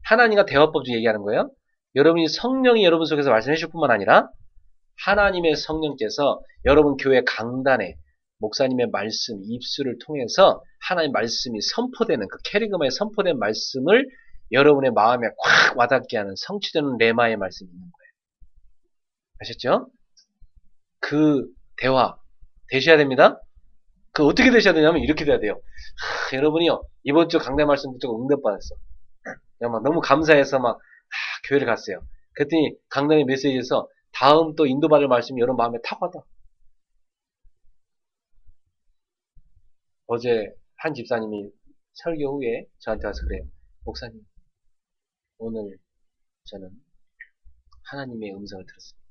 하나님과 대화법 중 얘기하는 거예요. 여러분이 성령이 여러분 속에서 말씀해 주실 뿐만 아니라 하나님의 성령께서 여러분 교회 강단에 목사님의 말씀, 입술을 통해서 하나님의 말씀이 선포되는 그 캐리그마에 선포된 말씀을 여러분의 마음에 콱 와닿게 하는 성취되는 레마의 말씀이 있는 거예요. 아셨죠? 그 대화 되셔야 됩니다. 그 어떻게 되셔야 되냐면 이렇게 돼야 돼요. 여러분이요 이번 주 강단 말씀 듣고 응답받았어. 막 너무 감사해서 막 교회를 갔어요. 그랬더니 강단의 메시지에서 다음 또 인도받을 말씀이 여러분 마음에 탁 와닿아. 어제 한 집사님이 설교 후에 저한테 와서 그래요. 목사님 오늘 저는 하나님의 음성을 들었습니다.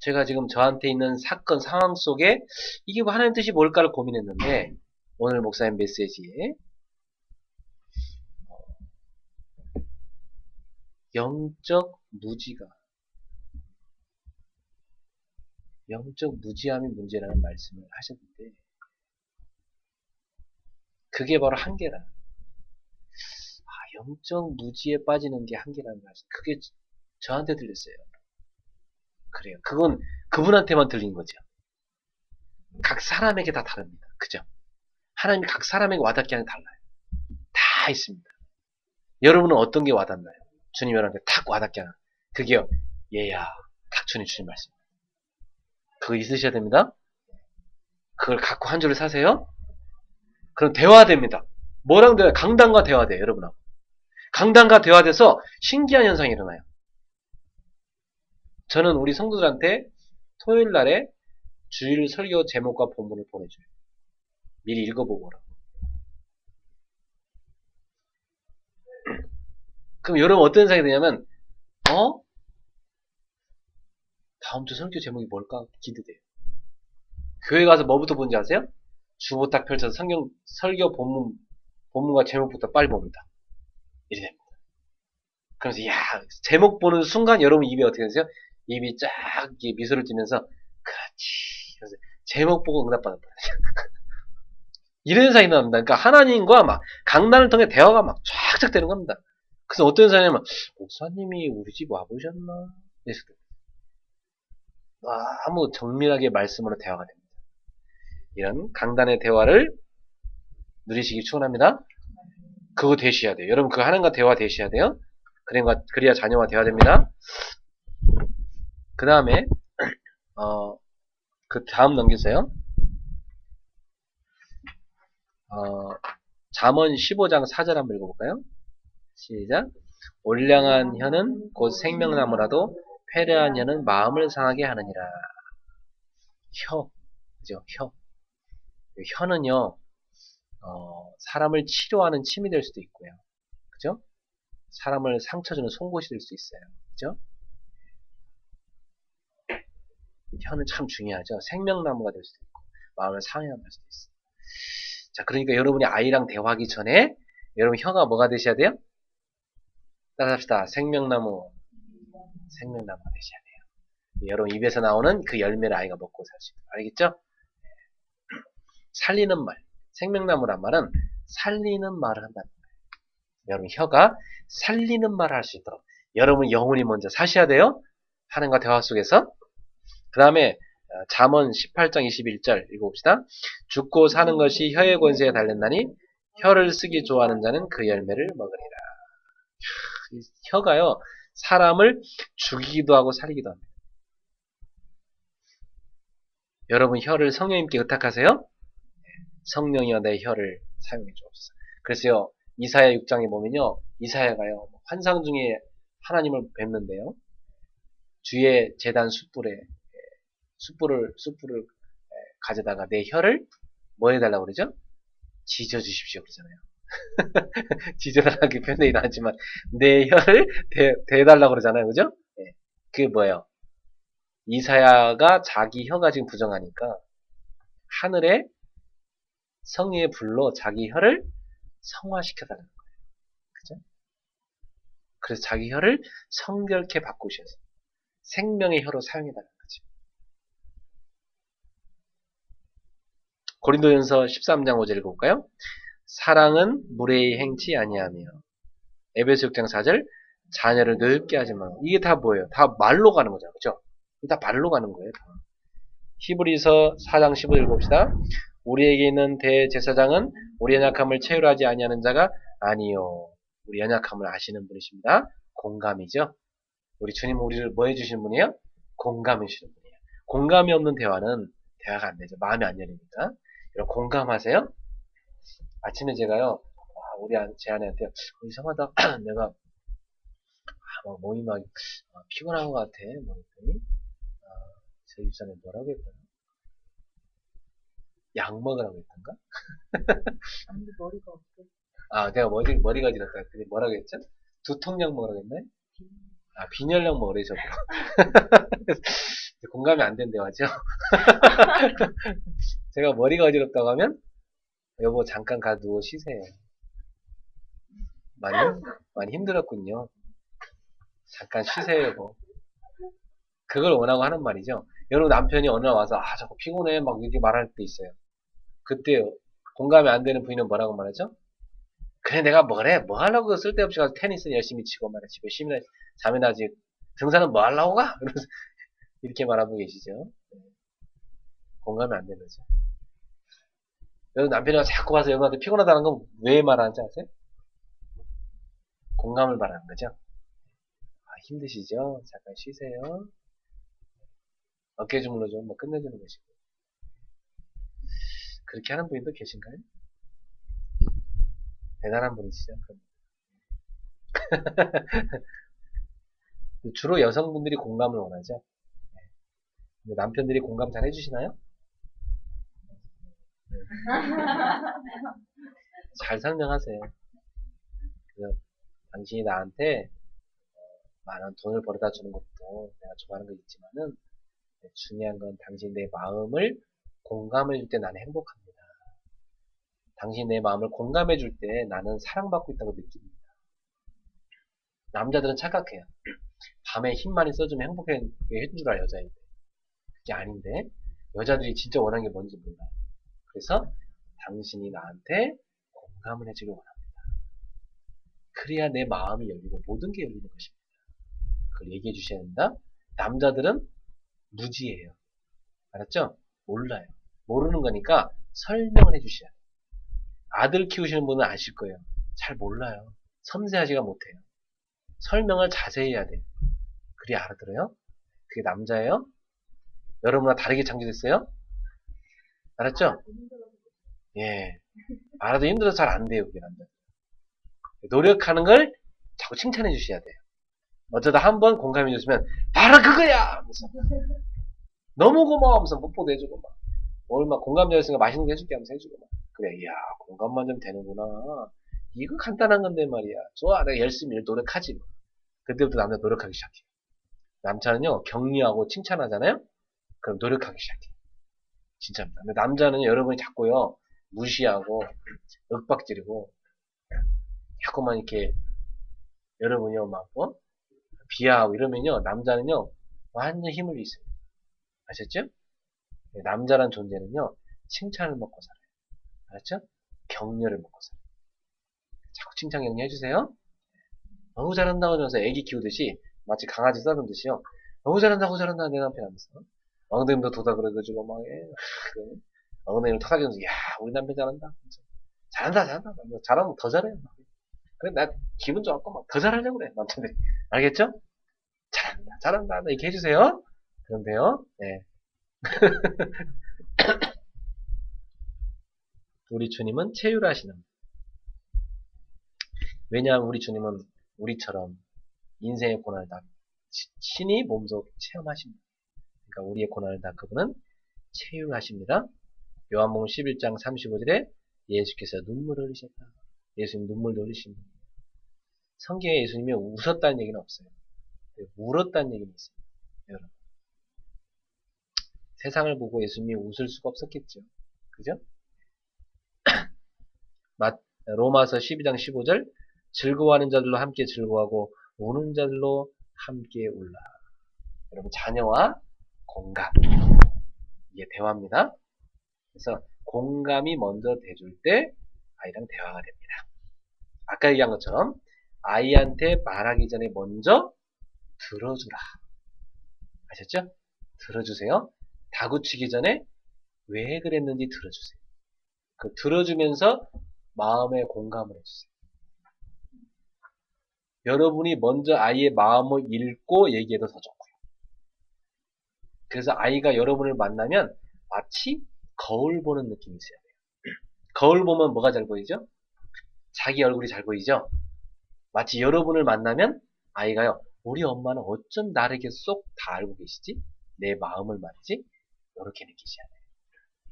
제가 지금 저한테 있는 사건 상황 속에 이게 하나님 뜻이 뭘까를 고민했는데 오늘 목사님 메시지에 영적 무지함이 문제라는 말씀을 하셨는데 그게 바로 한계라. 영적 무지에 빠지는 게 한계라는 말씀. 그게 저한테 들렸어요. 그래요. 그건 그분한테만 들린 거죠. 각 사람에게 다 다릅니다. 그죠? 하나님이 각 사람에게 와닿게 하는 게 달라요. 다 있습니다. 여러분은 어떤 게 와닿나요? 주님 여러분한테 탁 와닿게 하는. 그게요. 얘야. 딱 주님 말씀. 그거 있으셔야 됩니다. 그걸 갖고 한 줄을 사세요. 그럼 대화됩니다. 뭐랑 대화? 강단과 대화돼요. 여러분하고. 강단과 대화돼서 신기한 현상이 일어나요. 저는 우리 성도들한테 토요일 날에 주일 설교 제목과 본문을 보내줘요. 미리 읽어보고 오라고. 그럼 여러분 어떤 생각이 드냐면 다음 주 설교 제목이 뭘까 기대돼요. 교회 가서 뭐부터 본지 아세요? 주보 딱 펼쳐서 성경 설교 본문과 제목부터 빨리 봅니다. 이래 됩니다. 그래서 제목 보는 순간 여러분 입이 어떻게 되세요? 입이 쫙 미소를 띠면서 그렇지. 그래서 제목 보고 응답받았다. 이런 현상이 나옵니다. 그러니까 하나님과 막 강단을 통해 대화가 막 쫙쫙 되는 겁니다. 그래서 어떤 현상이냐면 목사님이 우리 집 와보셨나? 이랬을 때 너무 정밀하게 말씀으로 대화가 됩니다. 이런 강단의 대화를 누리시기 축원합니다. 그거 되셔야 돼요. 여러분 그 하나님과 대화 되셔야 돼요. 그래야 자녀와 대화됩니다. 그 다음에 그 다음 넘기세요. 잠언 15장 4절 한번 읽어볼까요? 시작. 올량한 혀는 곧 생명나무라도 패려한 혀는 마음을 상하게 하느니라. 그죠? 혀는요, 사람을 치료하는 침이 될 수도 있고요. 그죠? 사람을 상처 주는 송곳이 될 수 있어요. 그죠? 혀는 참 중요하죠. 생명나무가 될 수도 있고, 마음을 상해할 수도 있어요. 자, 그러니까 여러분이 아이랑 대화하기 전에, 여러분 혀가 뭐가 되셔야 돼요? 따라합시다. 생명나무가 되셔야 돼요. 여러분 입에서 나오는 그 열매를 아이가 먹고 살 수 있어요. 알겠죠? 살리는 말. 생명나무란 말은 살리는 말을 한다는 거예요. 여러분 혀가 살리는 말을 할 수 있도록 여러분 영혼이 먼저 사셔야 돼요. 하나님과 대화 속에서. 그 다음에 잠언 18장 21절 읽어봅시다. 죽고 사는 것이 혀의 권세에 달렸나니 혀를 쓰기 좋아하는 자는 그 열매를 먹으리라. 혀가요 사람을 죽이기도 하고 살리기도 합니다. 여러분 혀를 성령님께 의탁하세요. 성령이여 내 혀를 사용해 주옵소서. 그래서요 이사야 6장에 보면요 이사야가요 환상 중에 하나님을 뵙는데요 주의 제단 숯불을 가져다가 내 혀를 뭐 해달라고 그러죠? 지져주십시오 그러잖아요. 지져달라고 표현되긴 하지만 내 혀를 대달라고 그러잖아요. 그죠? 네. 그게 뭐예요? 이사야가 자기 혀가 지금 부정하니까 하늘에 성의의 불로 자기 혀를 성화시켜달라는 거예요. 그죠? 그래서 자기 혀를 성결케 바꾸셔서 생명의 혀로 사용해달라는 거죠. 고린도전서 13장 5절 읽어볼까요? 사랑은 무례히 행치 아니하며 에베소 6장 4절 자녀를 늙게 하지 마. 이게 다 뭐예요? 다 말로 가는 거죠. 그죠? 다 말로 가는 거예요. 다. 히브리서 4장 15절 읽어봅시다. 우리에게 있는 대제사장은 우리 연약함을 체휼하지 아니하는 자가 아니요. 우리 연약함을 아시는 분이십니다. 공감이죠. 우리 주님은 우리를 뭐 해주시는 분이에요? 공감해 주시는 분이에요. 공감이 없는 대화는 대화가 안 되죠. 마음이 안 열리니까. 여러분 공감하세요? 아침에 제가요, 제 아내한테 이상하다. 내가 몸이 막 피곤한 것 같아. 뭐 그랬더니 저희 집사람이 뭐라고 했더라? 약 먹으라고 했던가? 아무리 머리가 없어. 아, 내가 머리가 어지럽다. 근데 뭐라고 했죠? 두통약 먹으라고 했나요? 아, 빈혈약 먹으래, 저거. 공감이 안 된대요, 맞죠? 제가 머리가 어지럽다고 하면, 여보, 잠깐 가 누워 쉬세요. 많이, 많이 힘들었군요. 잠깐 쉬세요, 여보. 그걸 원하고 하는 말이죠. 여러분 남편이 어느 날 와서, 아, 자꾸 피곤해. 막 이렇게 말할 때 있어요. 그때 공감이 안 되는 부인은 뭐라고 말하죠? 그래, 내가 뭐래? 뭐 하려고 쓸데없이 가서 테니스 열심히 치고 말이야. 집에 쉬면 잠이나 하지. 등산은 뭐 하려고 가? 이렇게 말하고 계시죠. 공감이 안 되는 거죠. 여러분 남편이 자꾸 와서 여러분한테 피곤하다는 건 왜 말하는지 아세요? 공감을 말하는 거죠. 아, 힘드시죠? 잠깐 쉬세요. 어깨 주물러 좀 뭐 끝내주는 것이고. 그렇게 하는 분도 계신가요? 대단한 분이시죠. 주로 여성분들이 공감을 원하죠. 근데 남편들이 공감 잘 해주시나요? 잘 설명하세요. 그래서 당신이 나한테 많은 돈을 벌어다 주는 것도 내가 좋아하는 거 있지만은 중요한 건 당신이 내 마음을 공감해 줄 때 나는 행복합니다. 당신이 내 마음을 공감해 줄 때 나는 사랑받고 있다고 느낍니다. 남자들은 착각해요. 밤에 힘 많이 써주면 행복해 해준 줄 알아요, 여자인데. 그게 아닌데, 여자들이 진짜 원하는 게 뭔지 몰라요. 그래서 당신이 나한테 공감을 해주길 원합니다. 그래야 내 마음이 열리고 모든 게 열리는 것입니다. 그걸 얘기해 주셔야 된다. 남자들은 무지해요. 알았죠? 몰라요. 모르는 거니까 설명을 해 주셔야 돼요. 아들 키우시는 분은 아실 거예요. 잘 몰라요. 섬세하지가 못해요. 설명을 자세히 해야 돼요. 그래야 알아들어요? 그게 남자예요? 여러분과 다르게 창조됐어요? 알았죠? 예. 알아도 힘들어서 잘 안 돼요, 그게 남자. 노력하는 걸 자꾸 칭찬해 주셔야 돼요. 어쩌다 한번 공감해 줬으면, 바로 그거야! 하면서. 너무 고마워! 하면서 뽀뽀도 해주고, 막. 오늘 막 공감되었으니까 맛있는 거 해줄게 하면서 해주고, 막. 그래, 이야, 공감만 좀 되는구나. 이거 간단한 건데 말이야. 좋아, 내가 열심히 노력하지. 뭐. 그때부터 남자 노력하기 시작해요. 남자는요, 격려하고 칭찬하잖아요? 그럼 노력하기 시작해요. 진짜입니다. 근데 남자는 여러분이 자꾸요, 무시하고, 윽박지르고, 자꾸만 이렇게, 여러분이요, 막, 비하하고 이러면요, 남자는요, 완전 힘을 잃어요. 아셨죠? 네, 남자란 존재는요, 칭찬을 먹고 살아요. 알았죠? 격려를 먹고 살아요. 자꾸 칭찬 격려 해주세요. 너무 잘한다고 하면서 애기 키우듯이, 마치 강아지 써는듯이요. 너무 잘한다, 내 남편 하면서. 엉덩이도 도닥을 해가지고, 막, 엉덩이를 터닥이면서, 야, 우리 남편 잘한다. 잘한다. 잘하면 더 잘해요. 그래, 나 기분 좋았고, 막, 더 잘하려고 그래, 남편들이. 알겠죠? 잘한다. 이렇게 해주세요. 그럼 돼요. 네. 우리 주님은 체휼하시는. 왜냐하면 우리 주님은 우리처럼 인생의 고난을 다 친히 몸소 체험하십니다. 그러니까 우리의 고난을 다 그분은 체휼하십니다. 요한복음 11장 35절에 예수께서 눈물을 흘리셨다. 예수님 눈물도 흘리십니다. 성경에 예수님이 웃었다는 얘기는 없어요. 울었다는 얘기는 있어요. 여러분. 세상을 보고 예수님이 웃을 수가 없었겠죠. 그죠? 로마서 12장 15절 즐거워하는 자들로 함께 즐거워하고 우는 자들로 함께 울라. 여러분 자녀와 공감 이게 대화입니다. 그래서 공감이 먼저 돼줄 때 아이랑 대화가 됩니다. 아까 얘기한 것처럼 아이한테 말하기 전에 먼저 들어주라. 아셨죠? 들어주세요. 다구치기 전에 왜 그랬는지 들어주세요. 그 들어주면서 마음에 공감을 해주세요. 여러분이 먼저 아이의 마음을 읽고 얘기해도 더 좋고요. 그래서 아이가 여러분을 만나면 마치 거울 보는 느낌이 있어야 돼요. 거울 보면 뭐가 잘 보이죠? 자기 얼굴이 잘 보이죠? 마치 여러분을 만나면 아이가요. 우리 엄마는 어쩜 나를 이렇게 쏙 다 알고 계시지? 내 마음을 말이지? 이렇게 느끼셔야 돼요.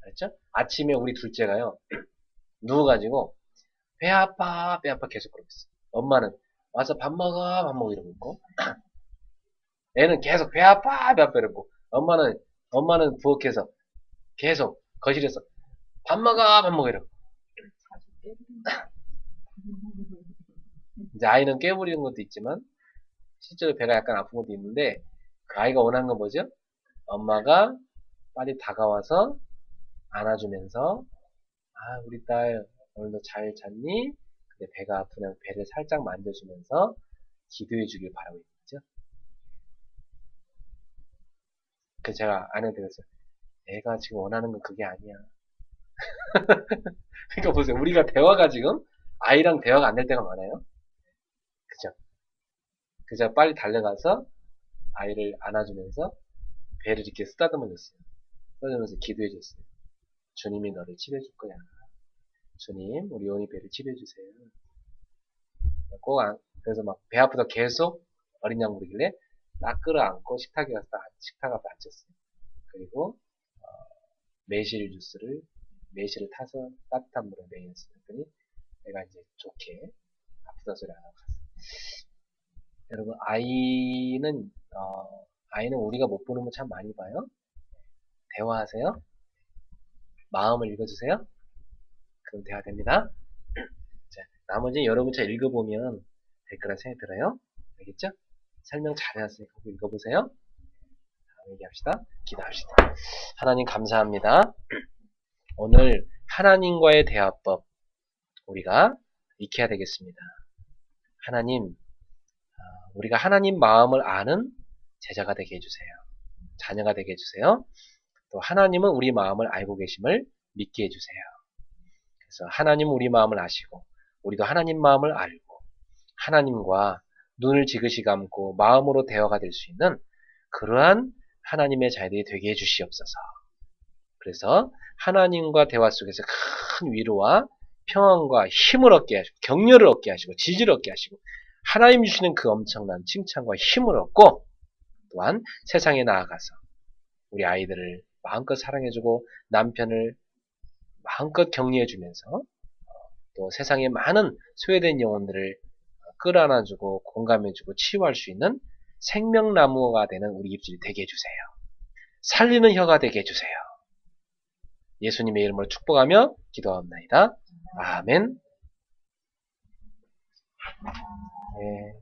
알았죠? 아침에 우리 둘째가요. 누워가지고 배 아파, 배 아파 계속 그러고 있어. 엄마는 와서 밥 먹어, 밥 먹어 이러고 있고, 애는 계속 배 아파, 배 아파 이러고, 엄마는 부엌에서 계속 거실에서 밥 먹어, 밥 먹어 이러고. 자주 깨부리는 이제 아이는 깨부리는 것도 있지만, 실제로 배가 약간 아픈 것도 있는데, 그 아이가 원하는 건 뭐죠? 엄마가 빨리 다가와서 안아주면서, 아, 우리 딸, 오늘도 잘 잤니? 근데 배가 아프면 배를 살짝 만져주면서 기도해 주길 바라고 있는 거죠. 그래서 제가 아내한테 그랬어요. 애가 지금 원하는 건 그게 아니야. 그러니까 보세요. 우리가 대화가 지금 아이랑 대화가 안 될 때가 많아요. 그죠? 그래서 빨리 달려가서 아이를 안아주면서 배를 이렇게 쓰다듬어 줬어요. 쓰다듬으면서 기도해 줬어요. 주님이 너를 치료해 줄 거야. 주님, 우리 요원이 배를 치료해 주세요. 그래서 막 배 아프다 계속 어린 양 부리길래 딱 끌어안고 식탁에 가서 식탁 앞에 앉혔어요. 그리고 매실을 타서 따뜻한 물에 매였어요. 그랬더니 내가 이제 좋게 아프다 소리 안 하고 갔어요. 여러분 아이는 우리가 못 보는 거 참 많이 봐요. 대화하세요. 마음을 읽어주세요. 그럼 대화됩니다. 자, 나머지 여러분처럼 읽어보면 될 거라 생각이 들어요. 알겠죠? 설명 잘해놨으니까 꼭 읽어보세요. 다음 얘기합시다. 기도합시다. 하나님 감사합니다. 오늘 하나님과의 대화법 우리가 익혀야 되겠습니다. 하나님, 우리가 하나님 마음을 아는 제자가 되게 해주세요. 자녀가 되게 해주세요. 또 하나님은 우리 마음을 알고 계심을 믿게 해주세요. 그래서 하나님은 우리 마음을 아시고 우리도 하나님 마음을 알고 하나님과 눈을 지그시 감고 마음으로 대화가 될 수 있는 그러한 하나님의 자녀들이 되게 해주시옵소서. 그래서 하나님과 대화 속에서 큰 위로와 평안과 힘을 얻게 하시고 격려를 얻게 하시고 지지를 얻게 하시고 하나님 주시는 그 엄청난 칭찬과 힘을 얻고 또한 세상에 나아가서 우리 아이들을 마음껏 사랑해주고 남편을 마음껏 격려해주면서 또 세상에 많은 소외된 영혼들을 끌어안아주고 공감해주고 치유할 수 있는 생명나무가 되는 우리 입술이 되게 해주세요. 살리는 혀가 되게 해주세요. 예수님의 이름으로 축복하며 기도합니다. 아멘. 네.